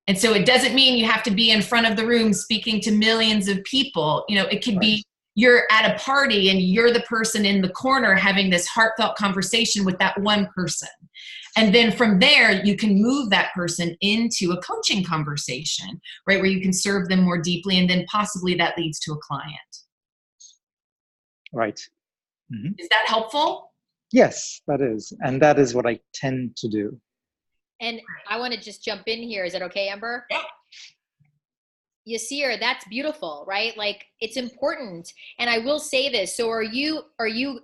And so it doesn't mean you have to be in front of the room speaking to millions of people. It could be you're at a party and you're the person in the corner having this heartfelt conversation with that one person. And then from there, you can move that person into a coaching conversation, right, where you can serve them more deeply, and then possibly that leads to a client. Right. Mm-hmm. Is that helpful? Yes, that is. And that is what I tend to do. And I want to just jump in here. Is that okay, Amber? Yeah. Yasir, that's beautiful, right? Like, it's important. And I will say this. So are you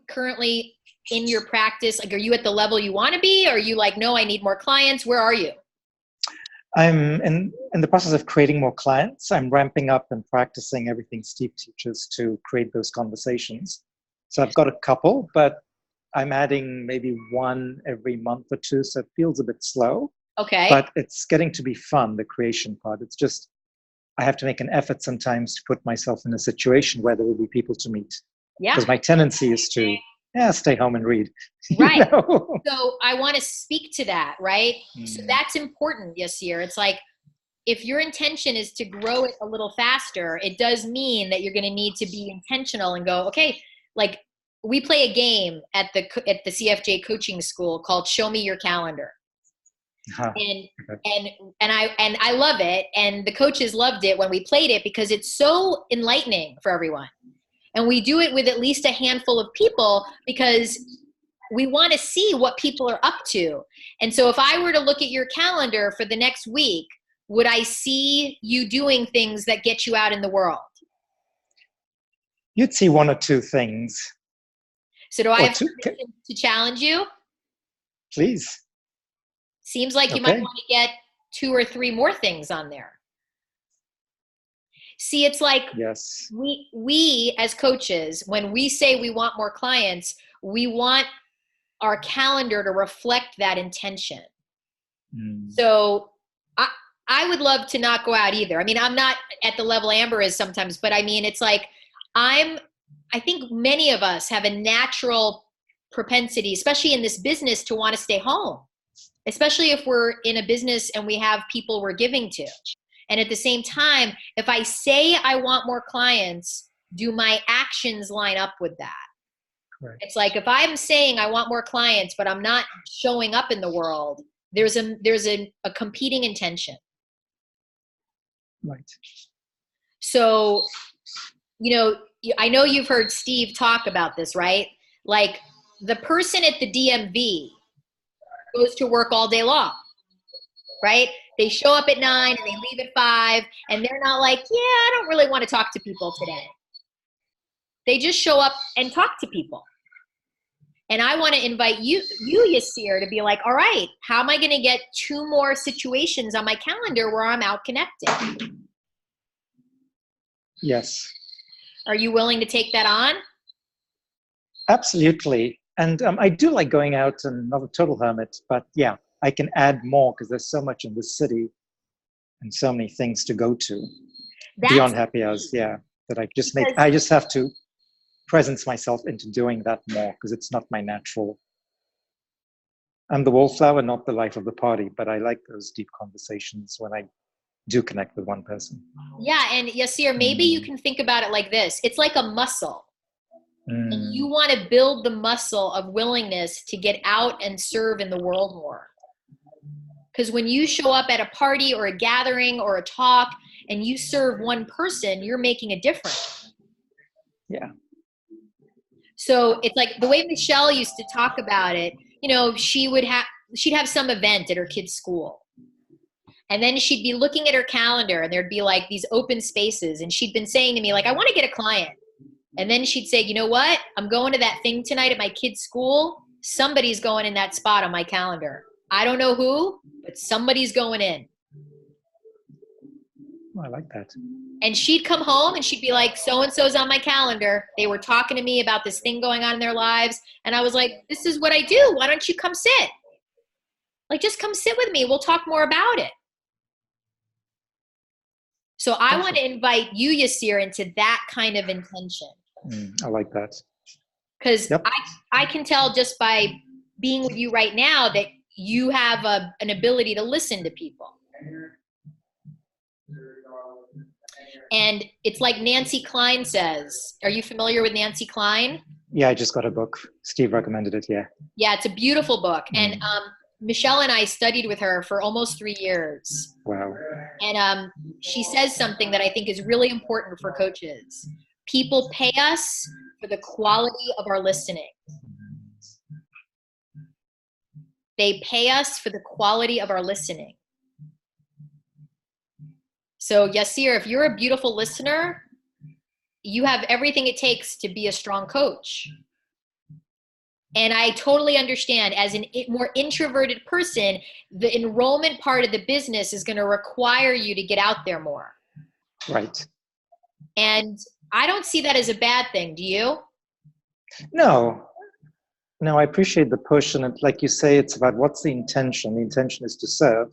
currently in your practice? Like, are you at the level you want to be? Or are you like, no, I need more clients? Where are you? I'm in the process of creating more clients. I'm ramping up and practicing everything Steve teaches to create those conversations. So I've got a couple, but I'm adding maybe one every month or two. So it feels a bit slow. Okay. But it's getting to be fun, the creation part. It's just, I have to make an effort sometimes to put myself in a situation where there will be people to meet. Yeah. Because my tendency is to stay home and read. Right. So I want to speak to that, right? So that's important, Yasir. It's like, if your intention is to grow it a little faster, it does mean that you're going to need to be intentional and go, okay, like, we play a game at the CFJ Coaching School called Show Me Your Calendar. And I love it, and the coaches loved it when we played it because it's so enlightening for everyone. And we do it with at least a handful of people because we want to see what people are up to. And so if I were to look at your calendar for the next week, would I see you doing things that get you out in the world? You'd see one or two things. So do I have permission to challenge you? Please. Seems like you might want to get 2 or 3 more things on there. See, it's like we as coaches, when we say we want more clients, we want our calendar to reflect that intention. So I would love to not go out either. I mean, I'm not at the level Amber is sometimes, but I mean, it's like I think many of us have a natural propensity, especially in this business, to want to stay home, especially if we're in a business and we have people we're giving to. And at the same time, if I say I want more clients, do my actions line up with that? Correct. It's like, if I'm saying I want more clients, but I'm not showing up in the world, there's a competing intention. Right. So, I know you've heard Steve talk about this, right? Like, the person at the DMV goes to work all day long, right? They show up at 9 and they leave at 5, and they're not like, yeah, I don't really want to talk to people today. They just show up and talk to people. And I want to invite you, Yasir, to be like, all right, how am I going to get 2 more situations on my calendar where I'm out connecting? Yes. Are you willing to take that on? Absolutely. And I do like going out, and not a total hermit, but yeah, I can add more because there's so much in this city and so many things to go to beyond happy hours. Yeah, that I just have to presence myself into doing that more because it's not my natural. I'm the wallflower, not the life of the party, but I like those deep conversations when I do connect with one person. Yeah, and Yasir, maybe you can think about it like this. It's like a muscle. And you want to build the muscle of willingness to get out and serve in the world more. Because when you show up at a party or a gathering or a talk and you serve one person, you're making a difference. Yeah. So it's like the way Michelle used to talk about it, she'd have some event at her kid's school. And then she'd be looking at her calendar and there'd be like these open spaces. And she'd been saying to me, like, I want to get a client. And then she'd say, you know what? I'm going to that thing tonight at my kid's school. Somebody's going in that spot on my calendar. I don't know who, but somebody's going in. Oh, I like that. And she'd come home and she'd be like, so-and-so's on my calendar. They were talking to me about this thing going on in their lives. And I was like, this is what I do. Why don't you come sit? Like, just come sit with me. We'll talk more about it. So I want to invite you, Yasir, into that kind of intention. I like that. Because I can tell just by being with you right now that you have an ability to listen to people. And it's like Nancy Klein says. Are you familiar with Nancy Klein? Yeah, I just got a book. Steve recommended it, yeah. Yeah, it's a beautiful book. And Michelle and I studied with her for almost 3 years. Wow. And she says something that I think is really important for coaches. People pay us for the quality of our listening. They pay us for the quality of our listening. So Yasir, if you're a beautiful listener, you have everything it takes to be a strong coach. And I totally understand, as a more introverted person, the enrollment part of the business is going to require you to get out there more. Right. And I don't see that as a bad thing. Do you? No, I appreciate the push. And like you say, it's about what's the intention. The intention is to serve.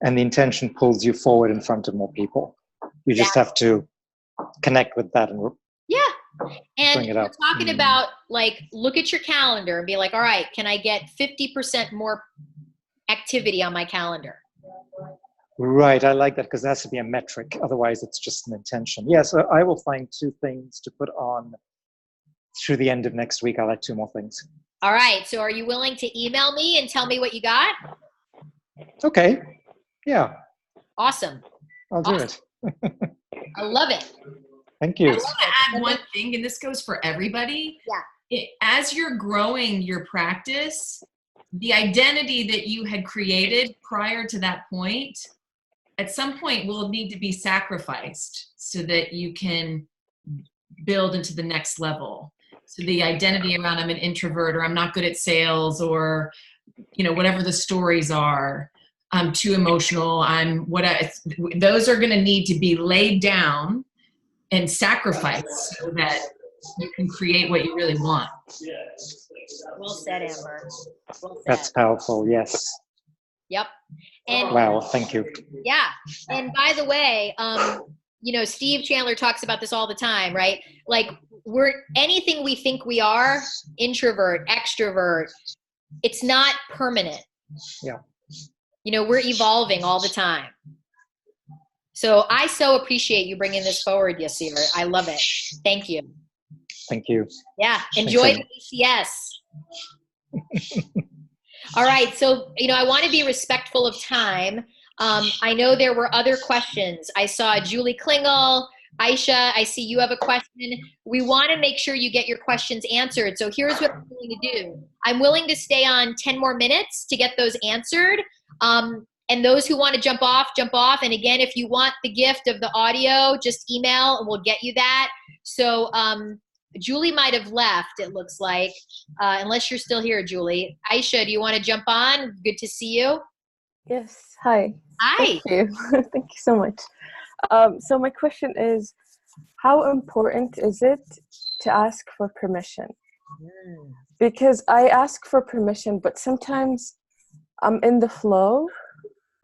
And the intention pulls you forward in front of more people. You just have to connect with that and and bring it we're up. talking about, like, look at your calendar and be like, all right, can I get 50% more activity on my calendar? Right, I like that, because that has to be a metric. Otherwise, it's just an intention. Yeah, so I will find 2 things to put on through the end of next week. I'll add 2 more things. All right, so are you willing to email me and tell me what you got? Okay, yeah. Awesome. I'll do it. I love it. Thank you. I want to add one thing, and this goes for everybody. Yeah. As you're growing your practice, the identity that you had created prior to that point, at some point will need to be sacrificed so that you can build into the next level. So the identity around I'm an introvert, or I'm not good at sales, or, you know, whatever the stories are, I'm too emotional, those are going to need to be laid down and sacrificed so that you can create what you really want. Well said, Amber. Well said. That's powerful, yes. Yep. And wow, thank you. Yeah. And by the way, you know, Steve Chandler talks about this all the time, right? Like, we're anything we think we are, introvert, extrovert, it's not permanent. Yeah. You know, we're evolving all the time. So I so appreciate you bringing this forward, Yasir. I love it. Thank you. Thank you. Yeah. Enjoy the ACS. All right. So, you know, I want to be respectful of time. I know there were other questions. I saw Julie Klingel, Aisha, I see you have a question. We want to make sure you get your questions answered. So here's what I'm willing to do. I'm willing to stay on 10 more minutes to get those answered. And those who want to jump off, jump off. And again, if you want the gift of the audio, just email and we'll get you that. So Julie might have left, it looks like, unless you're still here, Julie. Aisha, do you want to jump on? Good to see you. Yes. Hi. Hi. Thank you. Thank you so much. So my question is, how important is it to ask for permission? Because I ask for permission, but sometimes I'm in the flow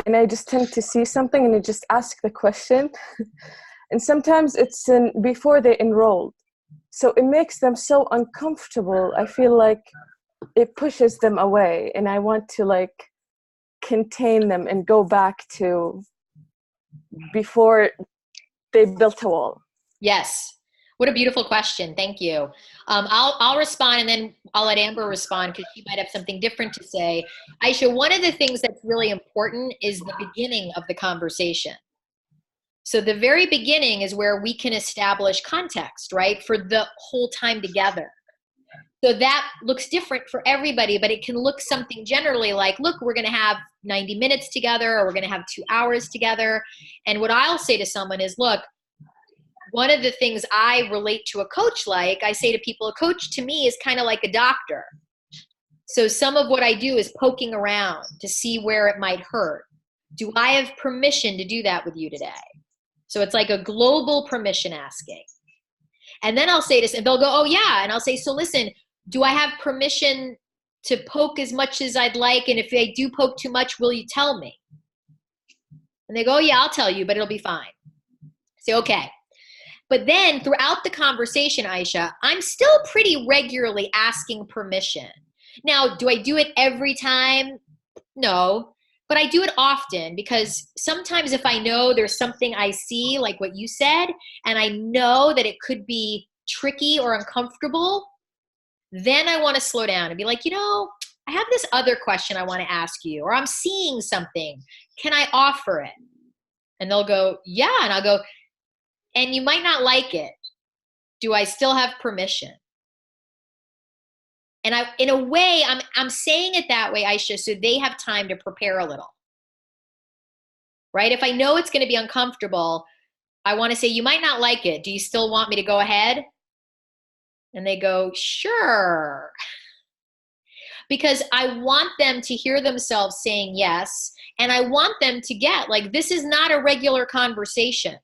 and I just tend to see something and I just ask the question. And sometimes it's before they enrolled. So it makes them so uncomfortable. I feel like it pushes them away and I want to like contain them and go back to before they built a wall. Yes. What a beautiful question. Thank you. I'll respond and then I'll let Amber respond because she might have something different to say. Aisha, one of the things that's really important is the beginning of the conversation. So the very beginning is where we can establish context, right, for the whole time together. So that looks different for everybody, but it can look something generally like, look, we're going to have 90 minutes together or we're going to have 2 hours together. And what I'll say to someone is, look, one of the things I relate to a coach like, I say to people, a coach to me is kind of like a doctor. So some of what I do is poking around to see where it might hurt. Do I have permission to do that with you today? So it's like a global permission asking. And then I'll say this, and they'll go, oh yeah. And I'll say, so listen, do I have permission to poke as much as I'd like? And if I do poke too much, will you tell me? And they go, oh yeah, I'll tell you, but it'll be fine. Say, okay. But then throughout the conversation, Aisha, I'm still pretty regularly asking permission. Now, do I do it every time? No, but I do it often, because sometimes if I know there's something I see, like what you said, and I know that it could be tricky or uncomfortable, then I want to slow down and be like, I have this other question I want to ask you, or I'm seeing something. Can I offer it? And they'll go, yeah. And I'll go, and you might not like it. Do I still have permission? And in a way, I'm saying it that way, Aisha, so they have time to prepare a little, right? If I know it's going to be uncomfortable, I want to say, you might not like it. Do you still want me to go ahead? And they go, sure. Because I want them to hear themselves saying yes. And I want them to get, like, this is not a regular conversation.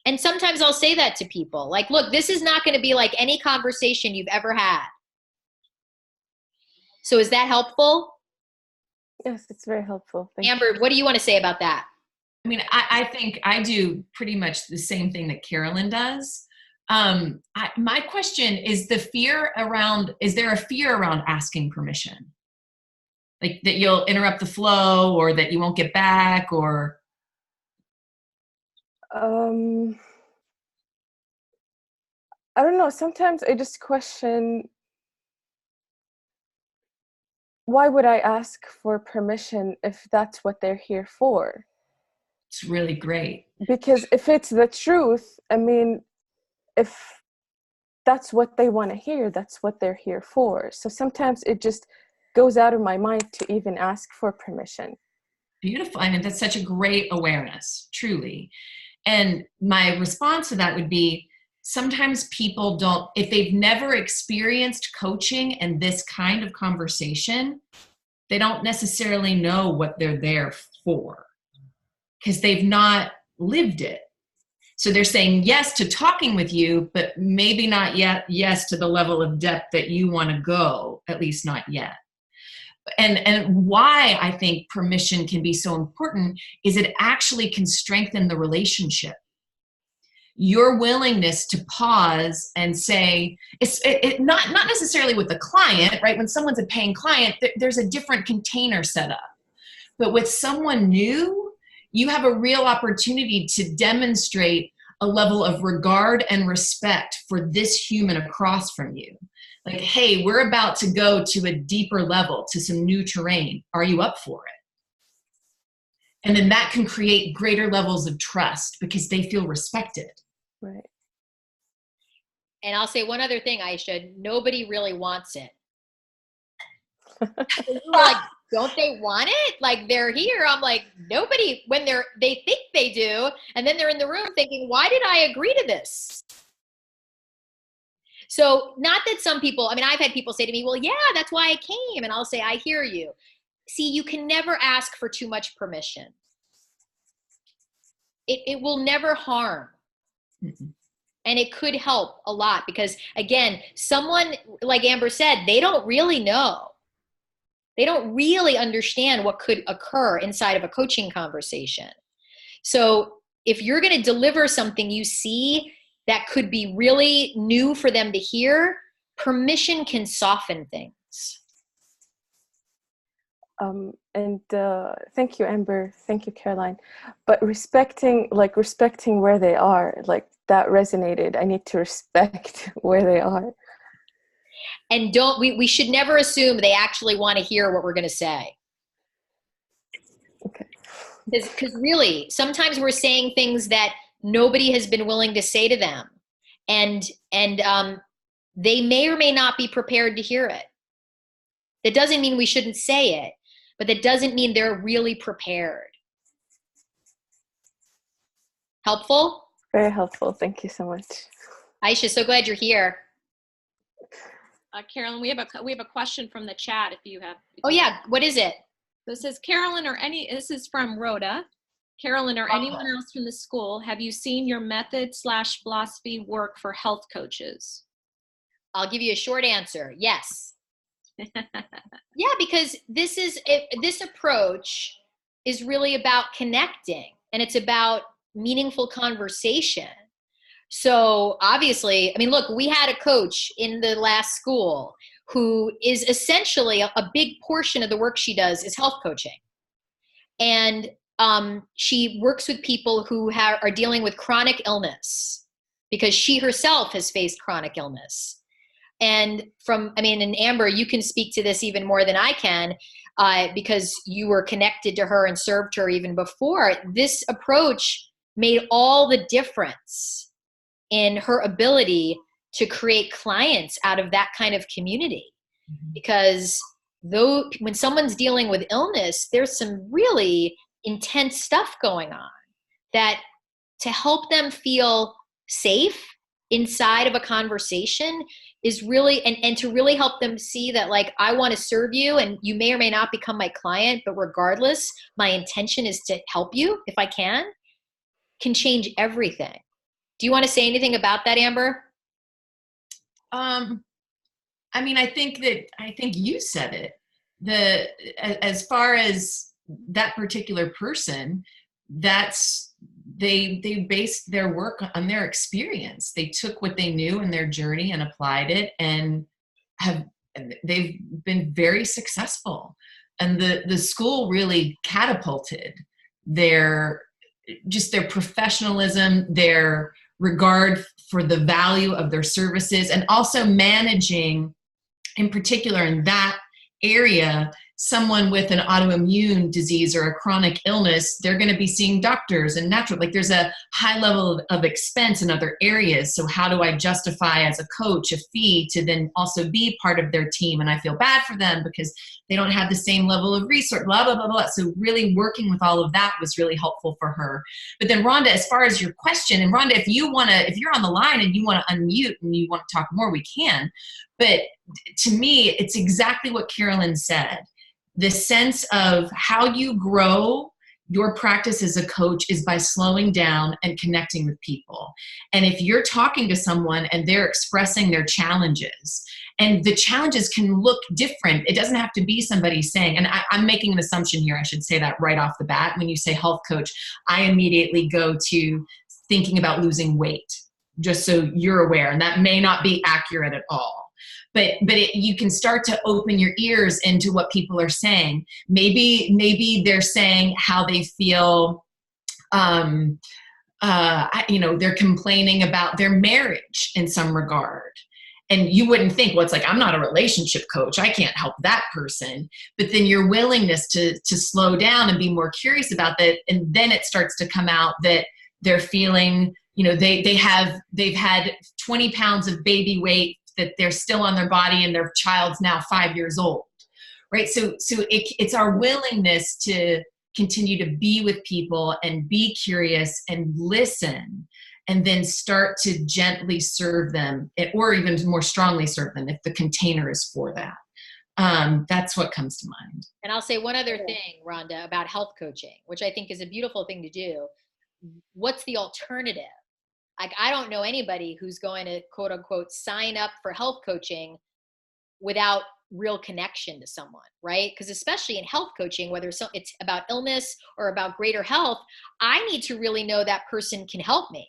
And sometimes I'll say that to people, like, look, this is not going to be like any conversation you've ever had. So is that helpful? Yes, it's very helpful. Thank Amber, you. what do you want to say about that? I mean, I think I do pretty much the same thing that Carolyn does. My question is, is there a fear around asking permission? Like that you'll interrupt the flow, or that you won't get back, or? I don't know. Sometimes I just question, why would I ask for permission if that's what they're here for? It's really great. Because if it's the truth, I mean, if that's what they want to hear, that's what they're here for. So sometimes it just goes out of my mind to even ask for permission. Beautiful. I mean, that's such a great awareness, truly. And my response to that would be, sometimes people don't, if they've never experienced coaching and this kind of conversation, they don't necessarily know what they're there for, because they've not lived it. So they're saying yes to talking with you, but maybe not yet yes to the level of depth that you want to go, at least not yet. And why I think permission can be so important is it actually can strengthen the relationship. Your willingness to pause and say, not necessarily with the client, right? When someone's a paying client, there's a different container set up. But with someone new, you have a real opportunity to demonstrate a level of regard and respect for this human across from you. Like, hey, we're about to go to a deeper level, to some new terrain. Are you up for it? And then that can create greater levels of trust because they feel respected. Right. And I'll say one other thing, Aisha, nobody really wants it. Like, don't they want it? Like, they're here. I'm like, nobody, when they think they do, and then they're in the room thinking, why did I agree to this? So not that some people, I mean, I've had people say to me, well, yeah, that's why I came. And I'll say, I hear you. See, you can never ask for too much permission. It will never harm. Mm-hmm. And it could help a lot because, again, someone, like Amber said, they don't really know. They don't really understand what could occur inside of a coaching conversation. So if you're going to deliver something you see that could be really new for them to hear, permission can soften things. Thank you, Amber. Thank you, Caroline. But respecting where they are, like that resonated. I need to respect where they are. And we should never assume they actually want to hear what we're going to say. Okay. Because really, sometimes we're saying things that nobody has been willing to say to them. And they may or may not be prepared to hear it. That doesn't mean we shouldn't say it, but that doesn't mean they're really prepared. Helpful? Very helpful. Thank you so much. Aisha, so glad you're here. Carolyn, we have a question from the chat if you have. Oh yeah, what is it? This is Carolyn this is from Rhoda. Carolyn, or anyone else from the school, have you seen your method/philosophy work for health coaches? I'll give you a short answer. Yes. Yeah, because this approach is really about connecting, and it's about meaningful conversation. So obviously, I mean, look, we had a coach in the last school who is essentially a big portion of the work she does is health coaching. And she works with people who are dealing with chronic illness because she herself has faced chronic illness. And and Amber, you can speak to this even more than I can because you were connected to her and served her even before. This approach made all the difference in her ability to create clients out of that kind of community. Because when someone's dealing with illness, there's some really intense stuff going on that to help them feel safe inside of a conversation is really, and to really help them see that, like, I want to serve you and you may or may not become my client, but regardless, my intention is to help you if I can change everything. Do you want to say anything about that, Amber? I think you said it. As far as that particular person, they based their work on their experience. They took what they knew in their journey and applied it, and they've been very successful. And the school really catapulted their professionalism, their regard for the value of their services, and also managing, in particular in that area, someone with an autoimmune disease or a chronic illness. They're going to be seeing doctors and there's a high level of expense in other areas. So how do I justify as a coach a fee to then also be part of their team? And I feel bad for them because they don't have the same level of resource, blah, blah, blah, blah. So really working with all of that was really helpful for her. But then Rhonda, as far as your question, and Rhonda, if you're on the line and you want to unmute and you want to talk more, we can. But to me, it's exactly what Carolyn said. The sense of how you grow your practice as a coach is by slowing down and connecting with people. And if you're talking to someone and they're expressing their challenges, and the challenges can look different, it doesn't have to be somebody saying, and I'm making an assumption here, I should say that right off the bat. When you say health coach, I immediately go to thinking about losing weight, just so you're aware, and that may not be accurate at all. But you can start to open your ears into what people are saying. Maybe they're saying how they feel. They're complaining about their marriage in some regard. And you wouldn't think, well, it's like, I'm not a relationship coach, I can't help that person. But then your willingness to slow down and be more curious about that, and then it starts to come out that they're feeling, they've had 20 pounds of baby weight that they're still on their body, and their child's now 5 years old, right? So it's our willingness to continue to be with people and be curious and listen, and then start to gently serve them, or even more strongly serve them if the container is for that. That's what comes to mind. And I'll say one other thing, Rhonda, about health coaching, which I think is a beautiful thing to do. What's the alternative? Like, I don't know anybody who's going to, quote unquote, sign up for health coaching without real connection to someone, right? Because especially in health coaching, whether it's about illness or about greater health, I need to really know that person can help me.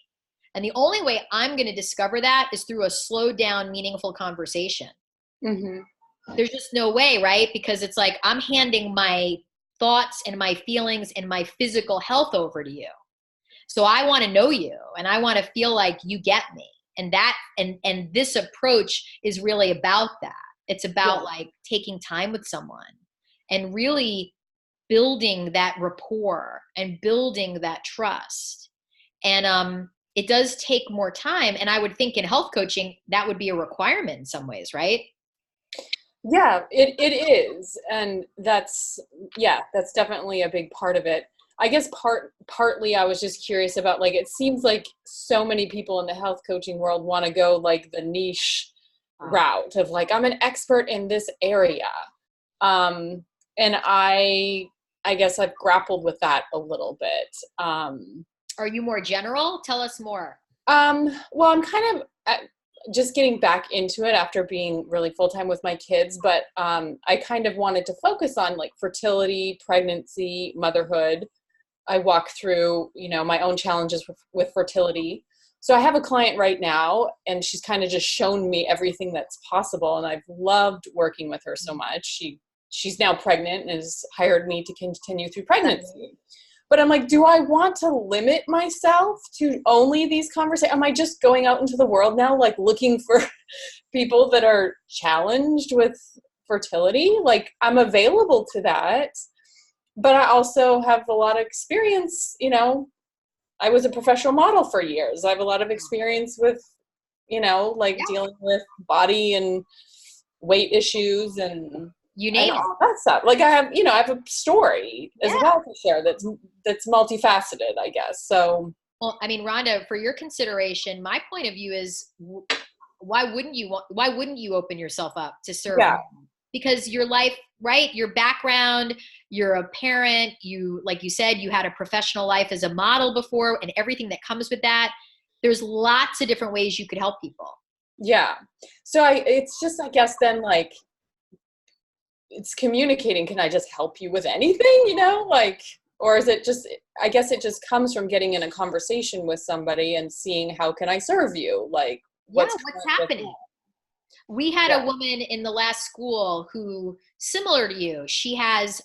And the only way I'm going to discover that is through a slowed down, meaningful conversation. Mm-hmm. There's just no way, right? Because it's like, I'm handing my thoughts and my feelings and my physical health over to you. So I want to know you, and I want to feel like you get me. And and this approach is really about that. It's about like taking time with someone and really building that rapport and building that trust. And it does take more time. And I would think in health coaching, that would be a requirement in some ways, right? Yeah, it is. And that's definitely a big part of it. I guess partly I was just curious about, like, it seems like so many people in the health coaching world want to go like the niche route of like, I'm an expert in this area. And I I guess I've grappled with that a little bit. Are you more general? Tell us more. Well, I'm kind of just getting back into it after being really full-time with my kids, but I kind of wanted to focus on like fertility, pregnancy, motherhood. I walk through, you know, my own challenges with fertility. So I have a client right now, and she's kind of just shown me everything that's possible, and I've loved working with her so much. She's now pregnant and has hired me to continue through pregnancy. But I'm like, do I want to limit myself to only these conversations? Am I just going out into the world now, like looking for people that are challenged with fertility? Like, I'm available to that. But I also have a lot of experience, you know, I was a professional model for years. I have a lot of experience with, you know, like dealing with body and weight issues and you name it. All that stuff. Like I have a story as well to share that's multifaceted, I guess. So, well, I mean, Rhonda, for your consideration, my point of view is why wouldn't you open yourself up to serve? Yeah. Because your life, right? Your background, you're a parent, you, like you said, you had a professional life as a model before and everything that comes with that. There's lots of different ways you could help people. Yeah. So it's just, I guess then like, it's communicating. Can I just help you with anything, you know, like, or is it just, I guess it just comes from getting in a conversation with somebody and seeing how can I serve you? Like, what's happening? We had a woman in the last school who, similar to you, she has,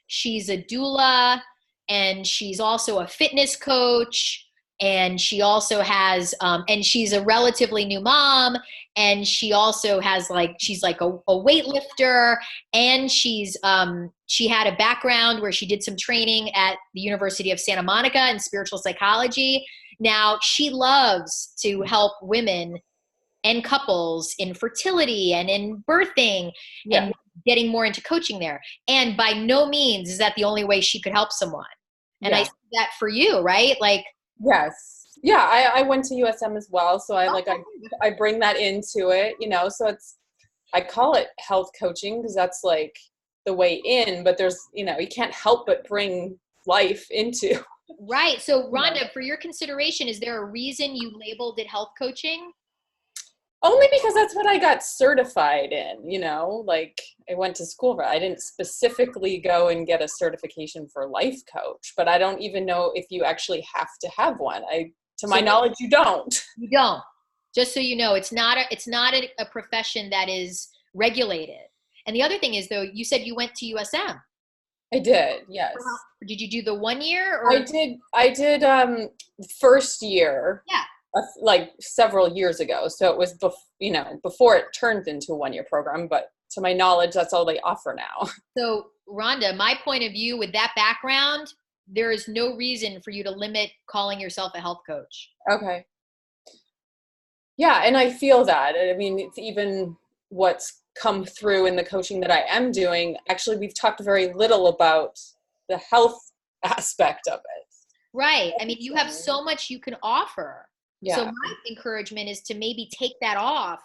she's a doula and she's also a fitness coach. And she also has, and she's a relatively new mom. And she also has like, she's like a weightlifter. And she's, she had a background where she did some training at the University of Santa Monica in spiritual psychology. Now she loves to help women and couples in fertility and in birthing and getting more into coaching there. And by no means is that the only way she could help someone. And I see that for you, right? Like, yes. Yeah. I went to USM as well. So I bring that into it, you know, so I call it health coaching because that's like the way in, but there's, you know, you can't help but bring life into. Right. So Rhonda, for your consideration, is there a reason you labeled it health coaching? Only because that's what I got certified in, you know, like I went to school for it. I didn't specifically go and get a certification for life coach, but I don't even know if you actually have to have one. To my knowledge, you don't. You don't. Just so you know, it's not a profession that is regulated. And the other thing is, though, you said you went to USM. I did, yes. Did you do the 1 year? Or? I did first year. Yeah. Like several years ago. So it was, before it turned into a 1 year program, but to my knowledge, that's all they offer now. So Rhonda, my point of view with that background, there is no reason for you to limit calling yourself a health coach. Okay. Yeah. And I feel that. I mean, it's even what's come through in the coaching that I am doing. Actually, we've talked very little about the health aspect of it. Right. I mean, you have so much you can offer. Yeah. So my encouragement is to maybe take that off.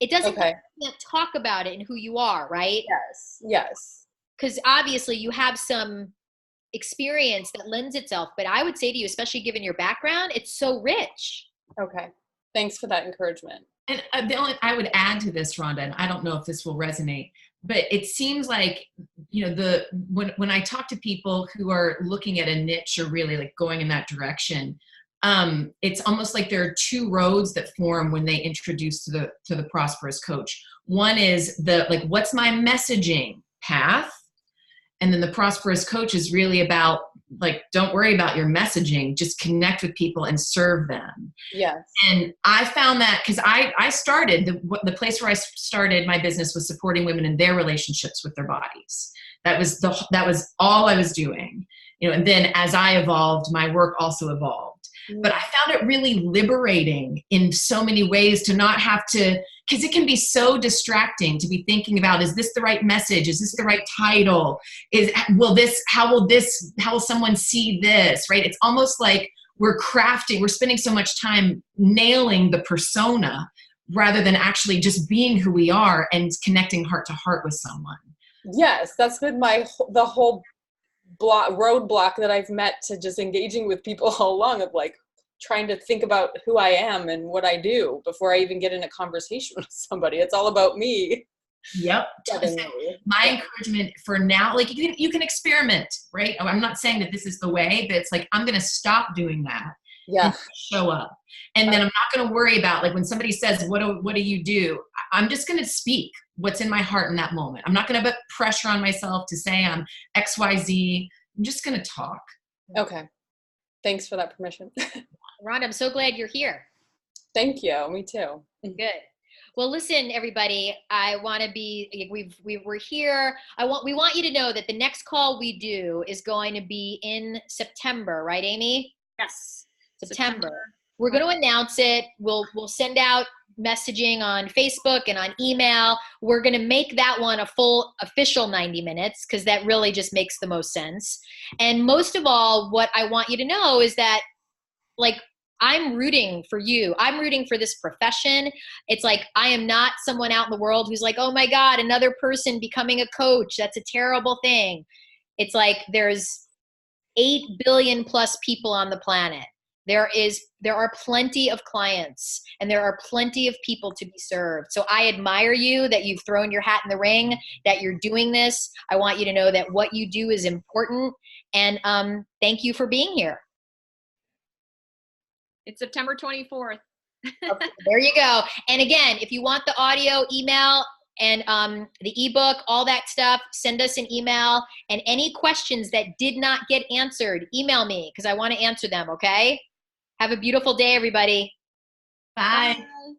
It doesn't mean you can't talk about it and who you are, right? Yes. Yes. Because obviously you have some experience that lends itself. But I would say to you, especially given your background, it's so rich. Okay. Thanks for that encouragement. And I would add to this, Rhonda, and I don't know if this will resonate, but it seems like, you know, when I talk to people who are looking at a niche or really like going in that direction, it's almost like there are two roads that form when they introduce to the prosperous coach. One is what's my messaging path? And then the prosperous coach is really about like, don't worry about your messaging, just connect with people and serve them. Yes. And I found that because I started, the place where I started my business was supporting women in their relationships with their bodies. That was all I was doing, you know, and then as I evolved, my work also evolved. But I found it really liberating in so many ways to not have to, because it can be so distracting to be thinking about, is this the right message? Is this the right title? How will someone see this, right? It's almost like we're spending so much time nailing the persona rather than actually just being who we are and connecting heart to heart with someone. Yes, that's been the whole roadblock that I've met to just engaging with people all along, of like trying to think about who I am and what I do before I even get in a conversation with somebody. It's all about me. Yep. Suddenly. My encouragement for now, like you can experiment, right? I'm not saying that this is the way, but it's like, I'm going to stop doing that. Yeah. And show up. And then I'm not going to worry about, like, when somebody says, what do you do? I'm just going to speak what's in my heart in that moment. I'm not going to put pressure on myself to say I'm XYZ. I'm just going to talk. Okay. Thanks for that permission. Rhonda, I'm so glad you're here. Thank you. Me too. Good. Well, listen, everybody, I want to be, we're here. We want you to know that the next call we do is going to be in September, right, Amy? Yes. September. We're going to announce it. We'll send out messaging on Facebook and on email. We're going to make that one a full official 90 minutes because that really just makes the most sense. And most of all, what I want you to know is that, like, I'm rooting for you. I'm rooting for this profession. It's like, I am not someone out in the world who's like, oh my God, another person becoming a coach. That's a terrible thing. It's like, there's 8 billion plus people on the planet. There are plenty of clients and there are plenty of people to be served. So I admire you that you've thrown your hat in the ring, that you're doing this. I want you to know that what you do is important. And thank you for being here. It's September 24th. Okay, there you go. And again, if you want the audio, email, and the ebook, all that stuff, send us an email. And any questions that did not get answered, email me because I want to answer them, okay? Have a beautiful day, everybody. Bye. Bye.